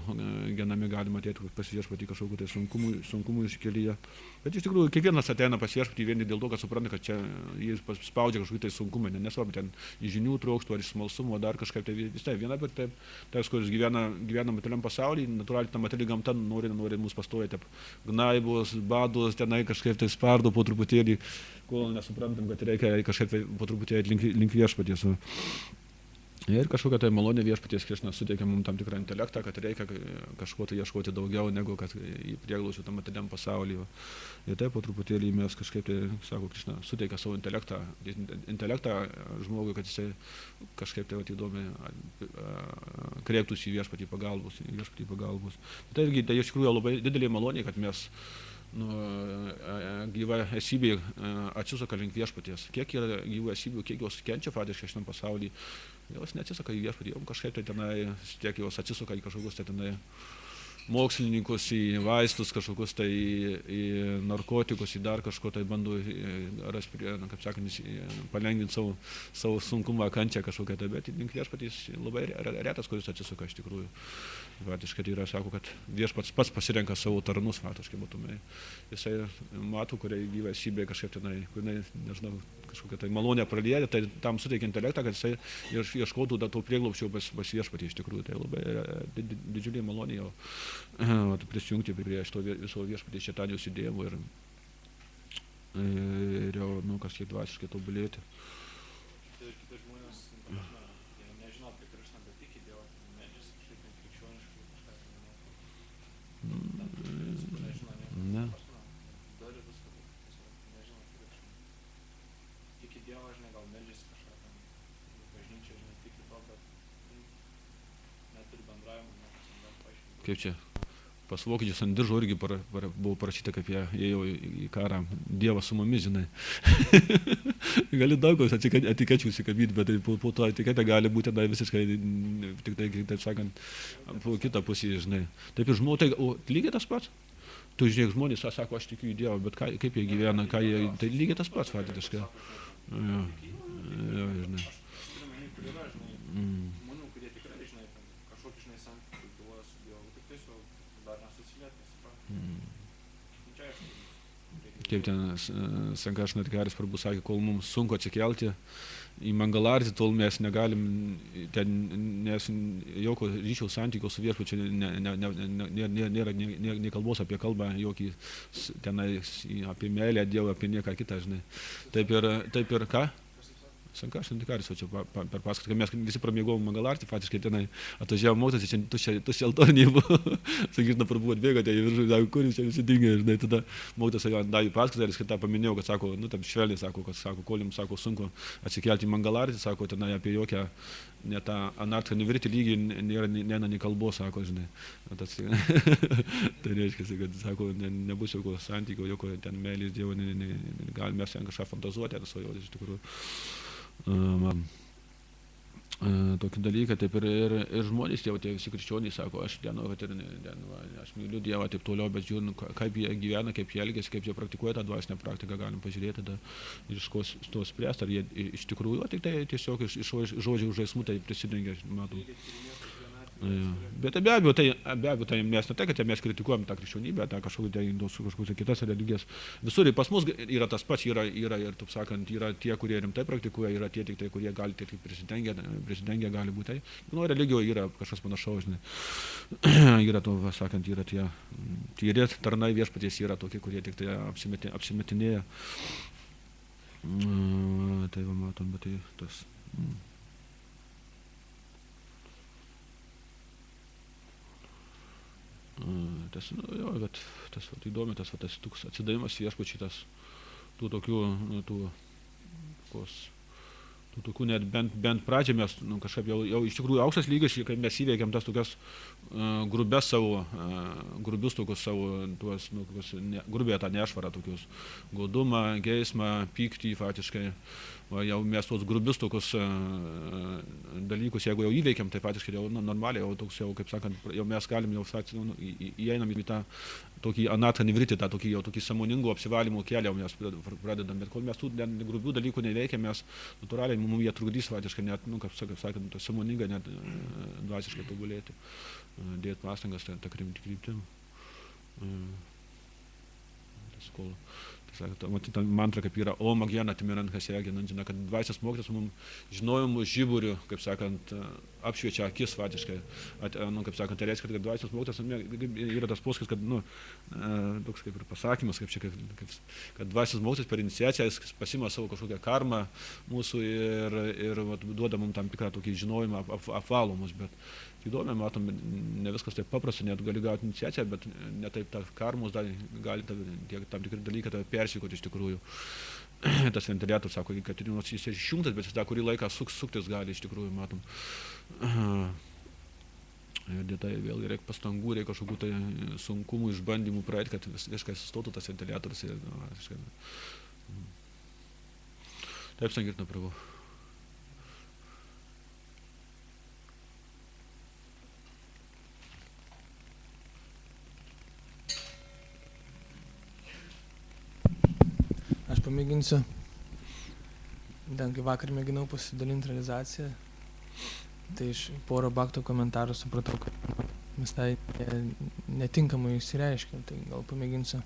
genami galima atėti pas viešpatį kažkokiu tai sunkumų iškelyje. Bet iš tikrųjų, kiekvienas ateina pas viešpatį vien dėl to, kad supranta, kad čia jis spaudžia kažkokį tai sunkumą, nesvarbu, ten žinių traukstų ar iš smalsumo, dar kažkaip tai vis tai viena, bet taip, tas, kuris gyvena materialiam pasaulyje, natūraliai ta materiali gamta nori mus pastoja, taip, gnaibos, bados, tenai kažkaip tai spardo po truputėlį, kol nesuprantam, kad reikia kažkaip tai po truputėlį link viešpaties. Ir kažkokia tai malonė viešpaties Krišnas suteikia mums tam tikrą intelektą, kad reikia kažko tai ieškoti daugiau, negu kad į prieglausių tam materialiam pasaulyje. Ir taip po truputėlį mes kažkaip tai, sako Krišna, suteikia savo intelektą žmogui, kad jisai kažkaip tai įdomiai kreiptųsi į viešpatį pagalbos. Tai irgi tai iš tikrųjų labai didelė malonė, kad mes gyva esybė atsisuka link viešpaties. Kiek yra gyvų esybių, kiek jos kenčia faktiškai šitam pasaulyje, jos neatsisuka į viešpatį, jau kažkaip tai tenai, tiek jos atsisuka į kažkokius tai tenai mokslininkus, į vaistus kažkokius, tai į narkotikus, į dar kažko, tai bando kaip sakant, palengvinti savo sunkumą, kančią kažkokią, tai bet link viešpatys labai retas, kuris atsisuka iš tikrųjų. Faktiškai tai yra, sako, kad viešpats pats pasirenka savo tarnus, faktiškai matomai. Jisai mato, kuriai gyva esybė kažkaip tenai, kuriai, nežinau, kažkokią tai malonę pralieja, tai tam suteikia intelektą, kad jisai ieškotų to prieglobsčio pas viešpatį iš tikrųjų. Tai labai didžiulė malonė jau prisijungti prie šito viso viešpaties šėtanijos judėjimo ir jau, nu, kažkiek dvasiškai tobulėti. Kiti žmonės, jie nežino apie Krišną, bet tiki Dievą, meldžiasi kažkaip krikščioniškai, kažką nežino Ne. Dori viską, nežino Krišną. Tiki Dievą, žinai, gal meldžiasi kažką ten, bažnyčia, žinai, tiki to, bet neturi bendravimo, nežinau, paaiškinti. Kaip čia? Pas vokiečius ant diržo irgi buvo parašyta, kaip jie ėjo į karą, Dievas su mumis, žinai. Gali daug kas etikečių įsikabyti, bet po to etiketė gali būti visiškai, tik tai, taip sakant, po kitą pusę, žinai. Taip ir žmonės, o lygiai tas pats. Tu žiūrėk, žmonės sako, aš tikiu į Dievą, bet kaip jie gyvena, tai lygiai tas pats faktiškai. Jo, žinai. Žmonių, kurie tikrai, žinai, kažkokį, žinai, santykį galvoja su Dievu, tik tai su dar nesusiliet, nesuprantu. Čia aišku. Kaip ten Sankarsna Tikaris Prabhu sakė, kol mums sunku atsikelti į Mangalartį, tol mes negalim, nes jokio ryšio santykio su viešpačiu nėra nei kalbos apie kalbą, jokį tenai apie meilę Dievą, apie nieką kitą, žinai. Taip ir ką? Sankarsna Tikaris, o čia per paskaitą, kai mes visi pramiegovom Mangalartį, faktiškai tenai atvažiavo mokytis, čia tuščia altoriniai buvo. Sakyšna Prabhu atbėgote į viršų, sako, kur jūs čia visi dingė, žinai, tada mokytis davė paskaitą ir jis kitą paminėjau, kad sako, nu, tam švelniai, sako, kol jums, sako, sunku atsikelti į Mangalartį, sako, tenai apie jokią, ne tą anartą nuvirti lygį, nėra nei kalbos, sako, žinai. Tai reiškia, kad, sako, nebus jokio santykio, jokio ten meilės Dievo, galime mes ten kažką fantazuoti, ar svajoti, iš tikrųjų. Tokį dalyką, taip ir žmonės, tie visi krikščionys sako, aš myliu Dievą, taip toliau, bet žiūrint, kaip jie gyvena, kaip jie elgiasi, kaip jie praktikuoja tą dvasinę praktiką, galim pažiūrėti ir iš to spręsti, ar jie iš tikrųjų, tik tai tiesiog iš žodžių žaismų tai prisidengia, matom. Bet be abejo, tai mes ne tai, kad mes kritikuojam tą krikščionybę, tą kažkokias kitas religijas. Visur pas mus yra tas pats, yra ir, taip sakant, yra tie, kurie rimtai praktikuoja, yra tie tik tai, kurie gali tik prisidengia gali būti. Nu, religijoje yra kažkas panašaus, žinai. Yra to, sakant, yra tie tarnai viešpaties, yra tokie, kurie tik tai apsimetinėja. Tai va matom, bet tai tas... Tas, nu, jo, bet tas įdomi, tas atsidavimas viešpačiui, tas tų tokių, tų tokių net bent pradžią mes kažkaip jau iš tikrųjų aukštas lygis, kai mes įveikėm tas tokias grubės savo, grubius tokius savo, tuos, grubėją tą nešvarą, tokius godumą, geismą, pyktį faktiškai. Jau mes tuos grubius tokius dalykus, jeigu jau įveikiam, tai faktiškai jau normaliai, jau toks jau, kaip sakant, jau mes galim jau įeinam į tą tokį anatą nivritį, tą tokį sąmoningų apsivalymų kelią mes pradedam, bet kol mes tų grubių dalykų neveikiam, mes natūraliai mums jie trukdys faktiškai net, kaip sakant, sąmoningai net dvasiškai tobulėti, dėti pastangas tą kryptim. Matyti mantra, kaip yra Oma Gyana Timirant Kasegin, kad dvasios mokytas mums žinojimų žiburių, kaip sakant, apšviečia akis faktiškai. Kaip sakant, tai reiškia, kad dvasios mokytas yra tas posakis, kad, toks kaip ir pasakymas, kad dvasios mokytas per iniciaciją jis pasima savo kažkokią karmą mūsų ir duoda mums tam tikrą tokį žinojimą, apvalo mus, bet įdomiai matom, ne viskas taip paprasta, net gali gauti iniciaciją, bet ne taip ta karmos gali tam tikri dalykai tave persikoti iš tikrųjų. Tas ventiliatorius sako, kad jis išjungtas, bet jis tą kurį laiką suktis gali iš tikrųjų, matom. Ir tai vėl reikia pastangų, reikia kažkokių tai sunkumų, išbandymų praeiti, kad viskas sustotų tas ventiliatorius. Taip sankirtna pravu. Aš pamėginsiu, kai vakar mėginau pasidalinti realizaciją, tai iš poro bakto komentarų supratau, kad visai netinkamai išsireiškia, tai gal pamėginsiu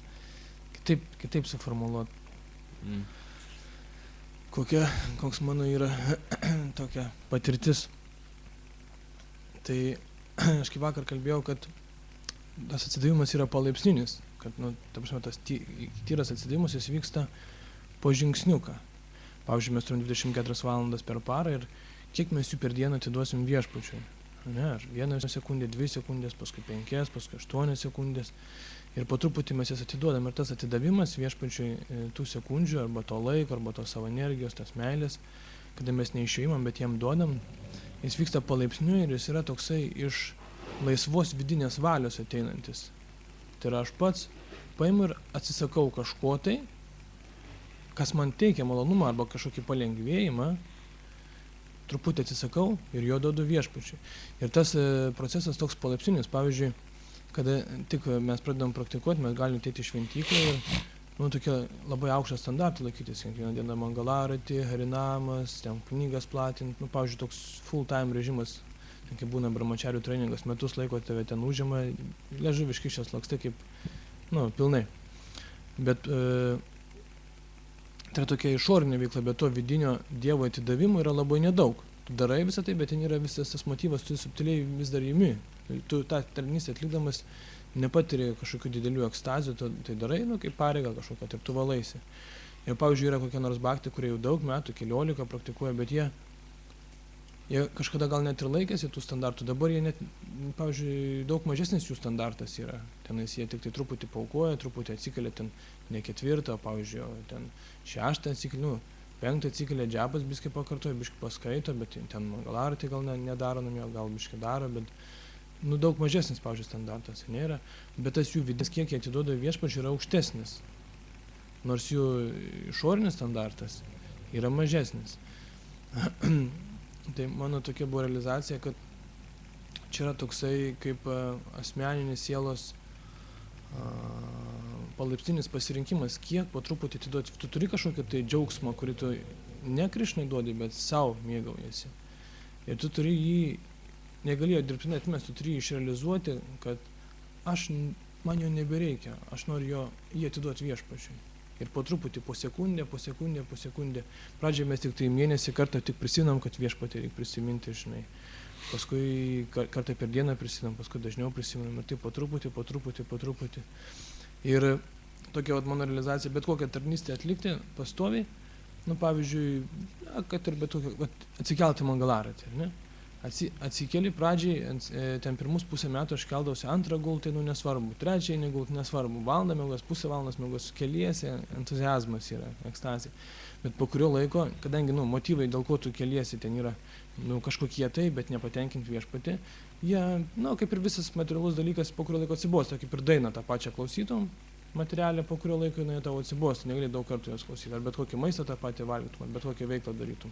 kitaip suformuluoti. Koks mano yra tokia patirtis. Tai aš kaip vakar kalbėjau, kad tas atsidavimas yra palaipsninis, kad tas tyras atsidavimas jis vyksta po žingsniuką. Pavyzdžiui, mes turim 24 valandas per parą ir kiek mes jų per dieną atiduosim viešpačiui. Ar 1 sekundė, 2 sekundės, paskui 5, paskui 8 sekundės. Ir po truputį mes jas atiduodam. Ir tas atidavimas viešpačiui tų sekundžių, arba to laiko, arba to savo energijos, tas meilės, kada mes neišėjimam, bet jiem duodam, jis vyksta palaipsniui ir jis yra toksai iš laisvos vidinės valios ateinantis. Tai yra aš pats paimu ir atsisakau kažko tai, kas man teikia malonumą arba kažkokį palengvėjimą, truputį atsisakau ir jo duodu viešpačiui. Ir tas procesas toks palaipsninis. Pavyzdžiui, kada tik mes pradedam praktikuoti, mes galim ateiti į šventyklą ir tokie labai aukštą standartą laikytis. Kiekvieną dieną mangalarati, harinamas, ten knygas platinti. Pavyzdžiui, toks full time režimas, kai būna brahmacharių treningas, metus laiko tave ten užima, liežuviškai šias lakstai kaip, pilnai. Bet tai yra tokia išorinė veikla, bet to vidinio Dievo atidavimo yra labai nedaug. Tu darai visą tai, bet ten yra visas tas motyvas, tu subtiliai vis dar imi. Tu tą tarnystę atlikdamas nepatiri kažkokių didelių ekstazių, tai darai, kaip pareigą kažkokią, ir tu valaisi. Ir pavyzdžiui, yra kokie nors bhaktai, kurie jau daug metų, 14 praktikuoja, bet jie kažkada gal net ir laikėsi tų standartų, dabar jie net, pavyzdžiui, daug mažesnis jų standartas yra. Tenais jie tik tai truputį paukoja, truputį atsikelia ten ne 4, pavyzdžiui, ten 6 atsikelia, 5 atsikelia, džabas biškai pakartoja, biškai paskaito, bet ten mangalarati gal nedaro namie, gal biškai daro, bet daug mažesnis, pavyzdžiui, standartas nėra, bet tas jų vidinis kiek jie atiduoda viešpačiui yra aukštesnis, nors jų išorinis standartas yra mažesnis. Tai mano tokia buvo realizacija, kad čia yra toksai kaip asmeninis sielos palaipsninis pasirinkimas, kiek po truputį atiduoti. Tu turi kažkokį tai džiaugsmą, kurį tu ne Krišnai duodi, bet savo mėgaujasi. Ir tu turi jį, negalėjo dirbtinai atmesti, tu turi jį išrealizuoti, kad man jo nebereikia, aš noriu jį atiduoti viešpačiui. Ir po truputį, po sekundę. Pradžioje mes tik tai mėnesį kartą tik prisimenam, kad viešpatį reikia prisiminti, žinai. Paskui kartą per dieną prisimenam, paskui dažniau prisimenam. Ir taip po truputį. Ir tokia mano realizacija, bet kokią tarnystę atlikti pastoviai, pavyzdžiui, kad ir bet kokią, atsikelti mangalaratį, ne? Atsikeli pradžiai, ten pirmus pusę metų aš keldausi antrą gultą, nu nesvarbu, trečią negult, nesvarbu, valandą mėgos, pusę valandos mėgos, keliesi, entuziazmas yra, ekstazija. Bet po kurio laiko, kadangi, nu, motyvai, dėl ko tu keliesi, ten yra, nu, kažkokie tai, bet nepatenkinti viešpatį, jie, nu, kaip ir visas materialus dalykas, po kurio laiko atsibosta, kaip ir dainą tą pačią klausytum, materialę, po kurio laiko jinai tavo atsibosta, negali daug kartų jos klausyti, ar bet kokį maistą tą patį valgytum, ar bet kokią veiklą darytum.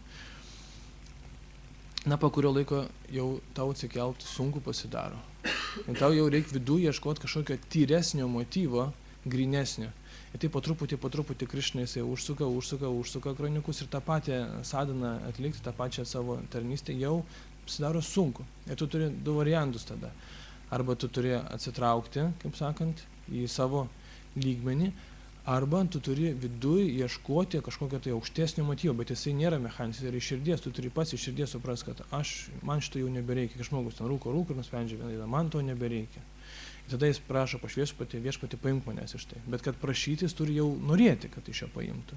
Na, po kurio laiko jau tau atsikelt sunku pasidaro. Ir tau jau reikia viduje ieškoti kažkokio tyresnio motyvo, grynesnio. Ir tai po truputį Krišna jisai užsuka kronikus ir tą patį sadhaną atlikti, tą pačią savo tarnystę jau pasidaro sunku. Ir tu turi du variantus tada. Arba tu turi atsitraukti, kaip sakant, į savo lygmenį, arba tu turi viduj ieškoti kažkokio tai aukštesnio motyvo, bet jisai nėra mechaninis, tai yra iš širdies, tu turi pats iš širdies suprast, kad man šito jau nebereikia, kai žmogus ten rūko ir nusprendžia vieną dieną, man to nebereikia. Ir tada jis prašo pas viešpatį paimk manęs iš tai, bet kad prašytis turi jau norėti, kad iš jo paimtų.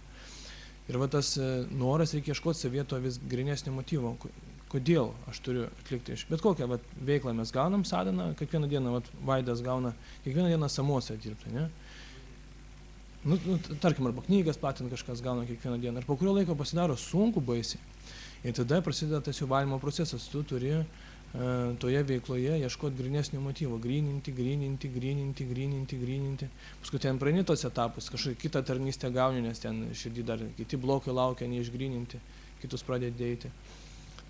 Ir va tas noras reikia ieškoti savyje to vis grynesnio motyvo, kodėl aš turiu atlikti bet kokią veiklą mes gaunam sadhaną, kiekvieną dieną Vaidas gauna, kiekvieną dieną samose dirbti, ne? Nu, tarkim, arba knygas platinti kažkas gauna kiekvieną dieną. Ir po kurio laiko pasidaro sunku baisiai. Ir tada prasideda tas jų valymo procesas. Tu turi toje veikloje ieškoti grynesnio motyvo. Gryninti. Paskui ten praeini tos etapus. Kažkokią kitą tarnystę gauni, nes ten širdį dar kiti blokai laukia neišgryninti. Kitus pradėti dėti.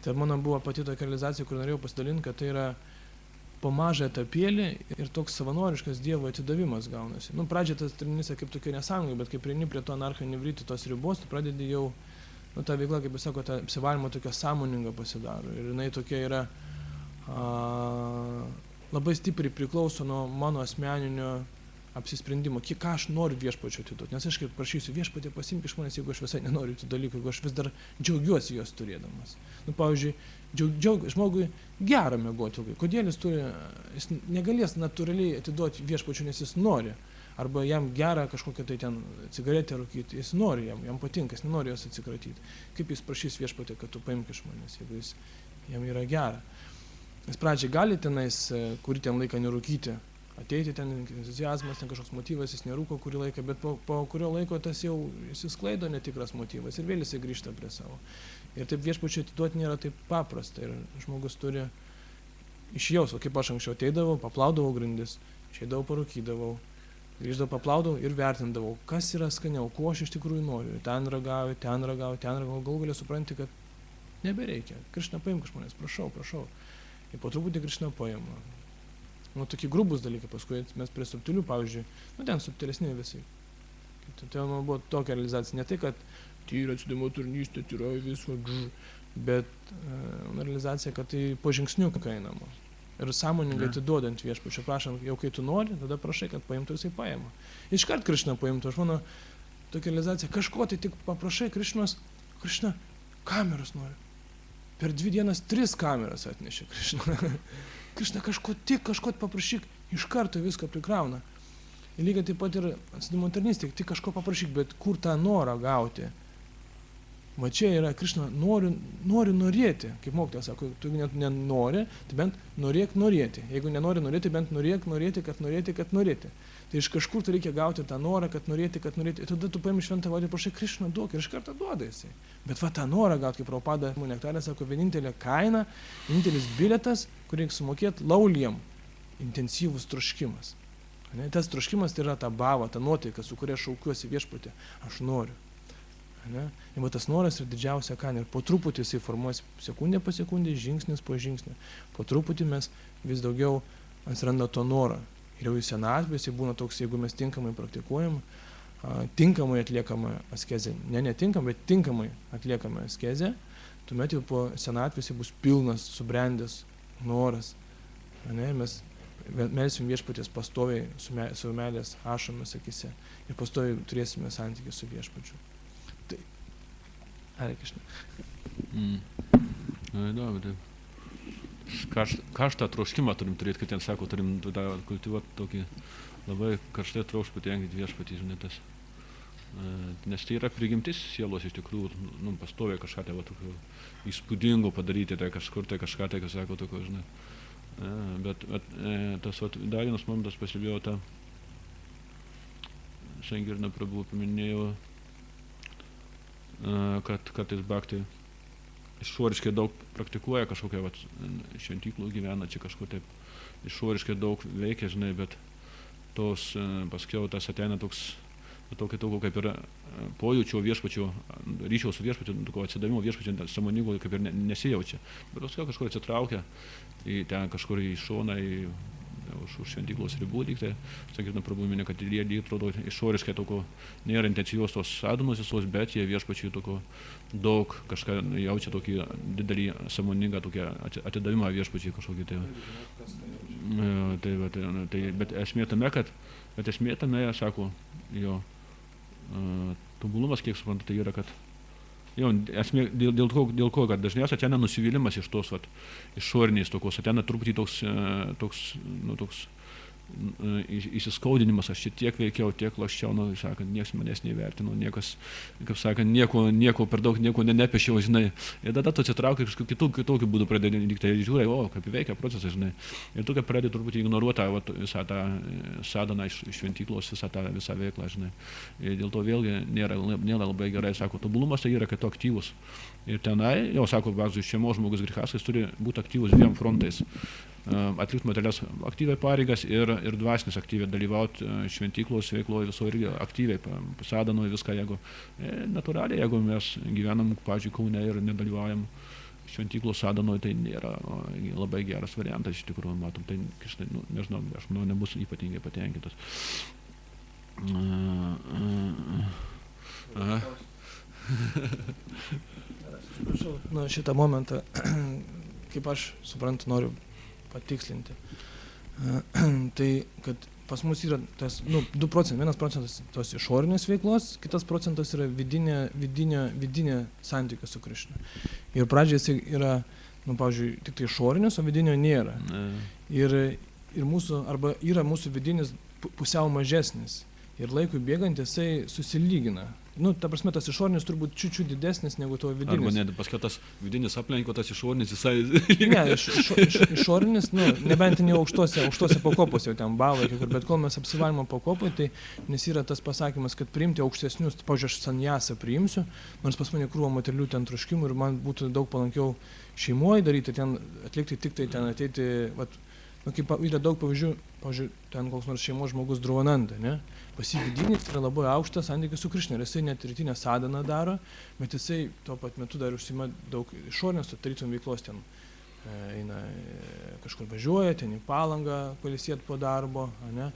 Tai mano buvo pati tokia realizacija, kur norėjau pasidalinti, kad tai yra po mažą etapėlį ir toks savanoriškas Dievo atidavimas gaunasi. Nu, pradžia tas tarnystė kaip tokia nesąmonė, bet kai prieini prie to anarcho-nevryti tos ribos, tu pradedi jau, nu, ta veikla, kaip jūs sako, ta apsivalymo tokia sąmoninga pasidaro. Ir jinai tokia yra, labai stipriai priklauso nuo mano asmeninio apsisprendimo, ką aš noriu viešpačiu atiduoti. Nes aš kaip prašysiu viešpatį pasimk iš manęs, jeigu aš visai nenoriu tų dalykų, jeigu aš vis dar džiaugiuosi juos turėdamas. Nu, pavyzdžiui, žmogui gera miegoti ilgai. Kodėl jis negalės natūraliai atiduoti viešpačiu, nes jis nori. Arba jam gera kažkokią tai ten cigaretę rūkyti, jis nori, jam patinka, jis nenori jos atsikratyti. Kaip jis prašys viešpatį, kad tu paimk iš manęs, jeigu jam yra gera. Jis pradžiai gali tenais, kurį ten laiką nerūkyti, ateiti ten entuziazmas, ten kažkoks motyvas, jis nerūko kurį laiką, bet po kurio laiko tas jau išsisklaido netikras motyvas ir vėl jisai grįžta prie savo. Ir taip viešpačiui atiduoti nėra taip paprasta ir žmogus turi išjaust, kaip aš anksčiau ateidavau, paplaudavau grindis, išeidavau, parūkydavau, grįždavau, paplaudavau ir vertindavau, kas yra skaniau, ko aš iš tikrųjų noriu. Ten ragauju, galų galia supranti, kad nebereikia. Krišna paimk iš manęs, prašau. Ir po truputį Krišna paima. Nu, tokie grubus dalykai, paskui mes prie subtilių, pavyzdžiui, nu, ten subtilesni visai. Tai man buvo tokia realizacija, ne tai, kad tyra atsidavimo tarnystė, tyra visko, bet realizacija, kad tai po žingsniuką einama. Ir sąmoningai atiduodant viešpačiu, prašant, jau kai tu nori, tada prašai, kad paimtų ir jisai paima. Iškart Krišna paimtų, aš manau, tokia realizacija, kažko tai tik paprašai Krišna, kameras nori. Per 2 dienas 3 kameras atnešė Krišna. Krišna kažko paprašyk, iš karto viską prikrauna. Ir lygiai taip pat ir atsidavimo tarnystė, tik kažko paprašyk, bet kur tą norą gauti? Va čia yra Krišna, nori norėti, kaip mokytojas sako, tu net nenori, tai bent norėk norėti. Jeigu nenori norėti, bent norėk norėti, kad norėti. Tai iš kažkur tu reikia gauti tą norą, kad norėti. Ir tada tu paimi šventą vadą ir prašai Krišna duok ir iš karto duoda jisai. Bet va tą norą gauti, kaip Prabhupada Nektarė sako, vienintelė kaina, vienintelis bilietas, kur reikia sumokėti lauliem, intensyvus troškimas. Ne? Tas troškimas tai yra ta bava, ta nuotaika, su kuria šaukiuosi viešpatį, aš noriu. Ne? Ir va tas noras yra didžiausia kaina. Ir po truputį jisai formuosi sekundę po sekundį, žingsnis po žingsnio. Po truputį mes vis daugiau atsiranda to norą. Ir jau į senatvę jisai būna toks, jeigu mes tinkamai praktikuojam, tinkamai atliekama askezė. Netinkamai, bet tinkamai atliekama askezė, tuomet jau po senatvės jisai bus pilnas, subrendęs noras. Ne? Mes melsim viešpaties pastoviai su meilės ašomis akise ir pastoviai turėsime santykį su viešpačiu. Tai, Krišna. Įdomu, taip. Karštą troškimą turim turėti, kaip ten sako, turim kultivuoti tokį labai karštai troškų tenkinti viešpatį, žinai, tas Nes tai yra prigimtis sielos iš tikrųjų, pastoviai kažką tai va tokio įspūdingo padaryti, tai kažkur tai kažką tai, kas sako tokio, žinai. Bet tas dar vienas momentas pastebėjau tą, Sankirna Prabhu paminėjo, kad kartais bhakti išoriškai daug praktikuoja kažkokią šventyklų gyvena, čia kažko taip išoriškai daug veikia, žinai, bet tos paskiau tas ateina toks tokio kaip ir pojūčio viešpačio, ryšio su viešpačiu, tokio atsidavimo viešpačiu sąmoningo kaip ir nesijaučia. Bet paskui kažkur atsitraukia į ten kažkur į šoną, už šventyklos ribų lygtai. Sakytume, Prabhu minė, kad jie atrodo išoriškai tokio nėra intensyvios tos sadamos visos, bet jie viešpačiui tokio daug kažką jaučia tokį didelį sąmoningą tokį atidavimą viešpačiui kažkokį tai. Bet esmė tame, sako, jo tobulumas, kiek suprantu, tai yra, kad jo, esmė dėl ko, kad dažniausiai ateina nusivylimas iš tos išoriniais tokios, ateina truputį toks įsiskaudinimas, aš čia tiek veikiau, tiek laščiau, sakant, niekas manęs neįvertino, niekas, kaip sakant, nieko per daug, nieko nepiešiau, žinai. Ir tada tu atsitrauki kažkokiu kitokiu būdu pradedi diktai ir žiūrai, kaip veikia procesas, žinai. Ir tu kaip pradedi truputį ignoruoti visą tą sadaną iš šventyklos, visą veiklą, žinai. Ir dėl to vėlgi nėra labai gerai, sako, tobulumas tai yra, kad tu aktyvus. Ir tenai, jau sako, pavyzdžiui, šeimos žmogus grihaskas turi būti aktyvus dviem frontais. Atlikti materialias aktyviai pareigas ir dvasinis aktyviai dalyvauti šventyklos veikloje viso irgi aktyviai, pasadanoje viską, jeigu natūraliai, jeigu mes gyvenam, pavyzdžiui, Kaune ir nedalyvaujam šventyklos sadanoje, tai nėra labai geras variantas, iš tikrųjų, matom, tai, nežinau, aš manau, nebus ypatingai patenkintas. Šitą momentą, kaip aš suprantu, noriu patikslinti. Tai, kad pas mus yra tas, 2 procentai, 1 procentas tos išorinės veiklos, kitas procentas yra vidinė santykio su Krišna. Ir pradžioje jis yra, pavyzdžiui, tik tai išorinis, o vidinio nėra. Ir mūsų, arba yra mūsų vidinis pusiau mažesnis. Ir laikui bėgant jisai susilygina. Ta prasme, tas išorinis turbūt čiučiu didesnis negu to vidinis. Arba ne, paskui tas vidinis aplenko, tas išorinis visai... Ne, išorinis, nebent jau aukštose pakopose, jau ten bavai, bet kol mes apsivalimo pakopai, tai nes yra tas pasakymas, kad priimti aukštesnius, pavyzdžiui, aš sanjasą priimsiu, nors pas mane krūva materialių ten troškimų ir man būtų daug palankiau šeimoje daryti, ten atlikti tik tai ten ateiti, kaip yra daug pavyzdžių, pavyzdžiui, ten koks nors šeimos žmogus Dhruvananda, ne? Pas jį vidinis yra labai aukštas santykis su Krišna, ir jisai net rytinę sadaną daro, bet jisai tuo pat metu dar užsiima daug išorinės, tarytum veiklos, ten eina kažkur važiuoja, ten į Palangą pailsėt po darbo, ne?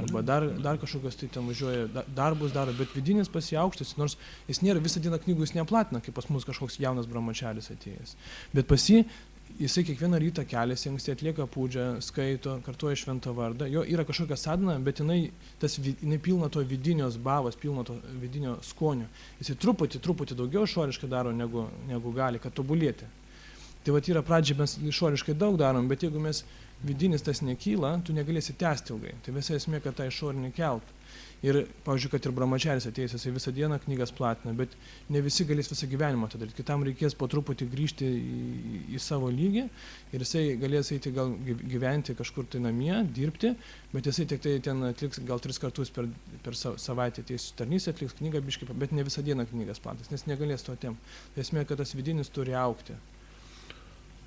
Arba dar kažkokios tai ten važiuoja, darbus daro, bet vidinis pas jį aukštas, nors jis nėra visą dieną knygų, jis neplatina, kaip pas mus kažkoks jaunas brahmačaris atėjęs. Bet pas jisai kiekvieną rytą keliasi, anksti atlieka pūdžią, skaito, kartuoja šventą vardą, jo yra kažkokia sadana, bet jinai pilna to vidinios bavos, pilna to vidinio skonio. Jisai truputį daugiau išoriškai daro, negu gali, kad tobulėti. Tai yra pradžiai mes išoriškai daug darom, bet jeigu mes vidinis tas nekyla, tu negalėsi tęsti ilgai. Tai visa esmė, kad tą išorinį kelt. Ir, pavyzdžiui, kad ir brahmačaris atėjęs, jisai visą dieną knygas platina, bet ne visi galės visą gyvenimą tą daryti. Kitam reikės po truputį grįžti į savo lygį ir jisai galės eiti gal gyventi kažkur tai namie, dirbti, bet jisai tik tai ten atliks gal 3 kartus per savaitę ateis tarnystę, atliks knygą biškį, bet ne visą dieną knygas platas, nes negalės to atėmti. Tai esmė, kad tas vidinis turi augti.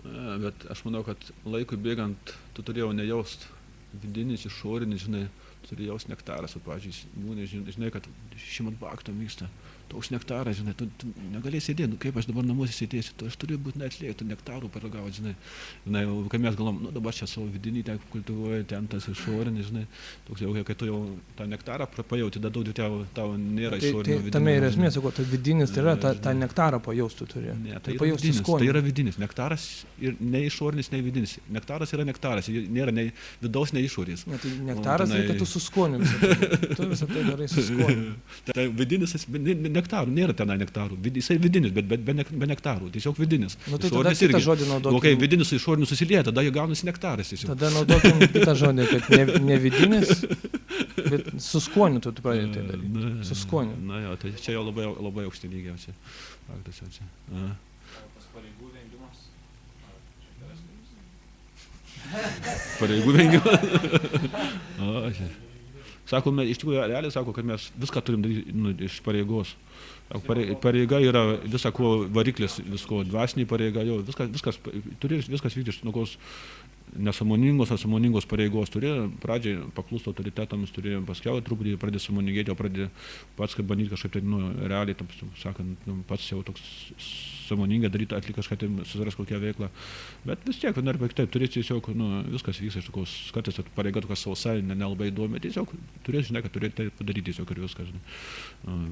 Bet aš manau, kad laikui bėgant tu turėjau nejaust vidinis, išorinis, žinai, turi jaust nektaras, pavyzdžiui, būna, žinai, kad Šrimad Bhagavatam vyksta toks nektaras, žinai, tu negalėsi sėdėti, kaip aš dabar namuose sėdėsiu, aš turiu būtinai atliekti nektarų paragauti, žinai, kai mes galvom, dabar čia savo vidinį ten kultivuoji, ten tas išorinis, žinai, toks jau, kai tu jau tą nektarą pajauti, daug tau nėra išorinio vidinio. Tame yra esmė, sakau, tai vidinis, tai yra, tą nektarą pajaustų turi. Ne, tai yra vidinis, nektaras ir ne išorinis, ne vidinis. Nektaras yra nektaras, nėra nei vidaus, nei išorės. Ne, tai nektaras reikia tu su skoniu tu visą tai darai su skoniu. Tai vidinis, nektarų, nėra tenai nektarų, jisai vidinis, bet be nektarų, tiesiog vidinis. Tai tada kitą žodį naudokim. Kai vidinis su išoriniu susilieja, tada jau gaunasi nektaras. Tada naudokim kitą žodį, kad ne vidinis, Bet su skoniu tu pradedi tai daryti. Na, Su skoniu. Na jo, tai čia jau labai aukšti lygiai čia. Faktas jau čia. Aha. O tas pareigų vengimas? Ar čia geresnis? Pareigų vengimas. O, čia. Sako, iš tikrųjų, realiai sako, kad mes viską turim daryti iš pareigos. Pareiga yra visa ko variklis, visko dvasinė pareiga, jau viskas turi viskas vykti iš tokios nesąmoningos ar sąmoningos pareigos. Turi pradžiai paklūsti autoritetams, turi paskiau truputį pradėti sąmoningėti, o pradėti pats kaip bandyti kažkaip tai, realiai, taip sakant, pats jau toks sąmoningai daryti, atlikti kažką, tai susiras kokią veiklą. Bet vis tiek, ar kitaip, turėti tiesiog, viskas vyksta iš tokios, kartais pareiga tokia sausa, nelabai įdomi, tiesiog turėti, žinai, kad turėti tai padaryti tiesiog ir viskas.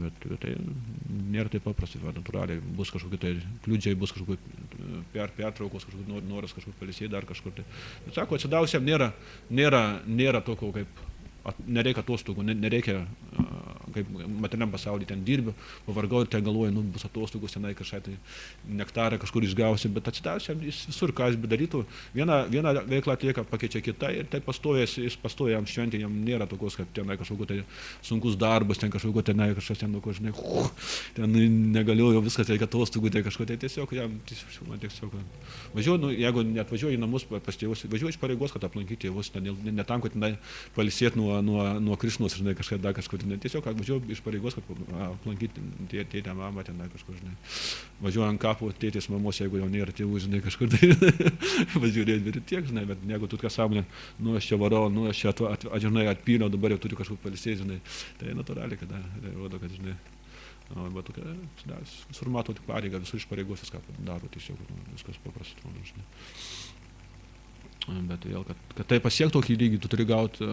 Bet tai nėra taip paprastai, natūraliai, bus kažkokie tai kliūdžiai, bus kažkokie pertraukos, kažkokie noras kažkur pailsėti, dar kažkur tai. Bet sako, atsidavusiam nėra tokio kaip, nereikia atostogų, nereikia kaip materialiam pasaulyje ten dirbi, pavargau ir ten galvoju, bus atostogos, tenai kažką tai nektarą kažkur išgausi, bet atsidavusiam jis visur, ką jis bedarytų, vieną veiklą atlieka, pakeičia kitą ir tai jis pastoja jam šventė, jam nėra tokios, kad tenai kažkokio tai sunkus darbas, ten kažkokio tenai kažkas ten, žinai, ten negalėjau, viskas reikia atostogų, tai kažko, tai tiesiog jam tiesiog važiuoju, jeigu net važiuoju į namus pas tėvus, važiuoju iš pareigos, kad aplankyti tėvus, ne tam, kad tenai pailsėti nuo Krišnos, žinai, kažkur, tiesiog važiuoju iš pareigos, kad aplankyti tėtę, mamą, ten kažkur, žinai. Važiuoju ant kapų tėtės mamos, jeigu jau nėra tėvų, žinai, kažkur, tai važiuoju ir tiek, žinai, bet jeigu tu ką sąmonė, aš čia varau, aš čia žinai, atpyliau, dabar jau turiu kažkur pailsėti, žinai, tai natūraliai, kad rodo, kad, žinai, bet tokia, visur matau tik pareigą, visur iš pareigos viską daro, tiesiog, viskas paprasta, žinai. Bet vėl, kad tai pasiektų tokį lygį, tu turi gauti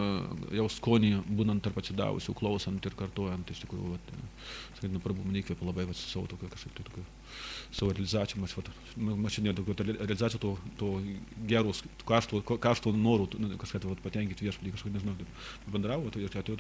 jau skonį, būnant tarp atsidavusių, klausant ir kartuojant, iš tikrųjų, sakykime, mane įkvėpė labai su savo tokio kažkaip tai tokio savo realizacijų, mašinė tokio realizacijų to gerus, karšto norų, kažką patenkinti viešpatį, kažką, nežinau, bendravo, ir atėjo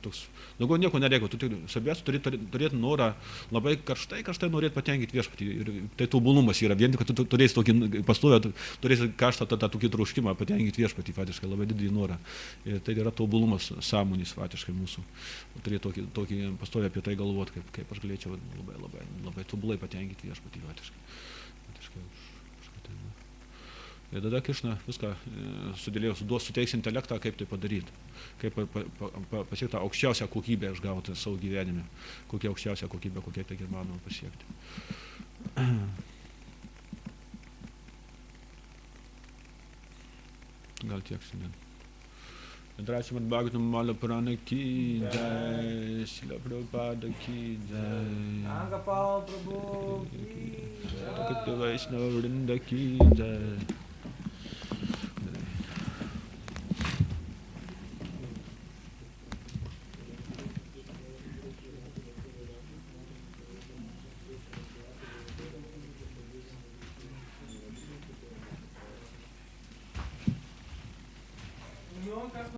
toks, daugiau nieko nereikia, tu svarbiausia turėti norą labai karštai norėti patenkinti viešpatį, ir tai tobulumas yra, vien tik, kad tu turėsi tokį pastovę, turėsi karštą tą tokį troškimą patenkinti viešpatį, faktiškai, labai didelį norą, ir tai yra tobulumas sąmonės, faktiškai, mūsų, turėti tokį pastovę apie tai galvoti, kaip aš galėčiau labai tobulai patenkinti viešpatį. Ir tada Krišna viską sudėlėjo, suteiks intelektą, kaip tai padaryti, kaip pasiekti tą aukščiausią kokybę išgauti savo gyvenime, kokia aukščiausia kokybė, kokia tai įmanoma pasiekti. Gal tiek šiandien. Indra Srimad Bhagavatam Mala Purana ki jai, Srila Prabhupada ki jai, Nagapal Prabhu ki jai, Vaishnava Vrinda ki jai.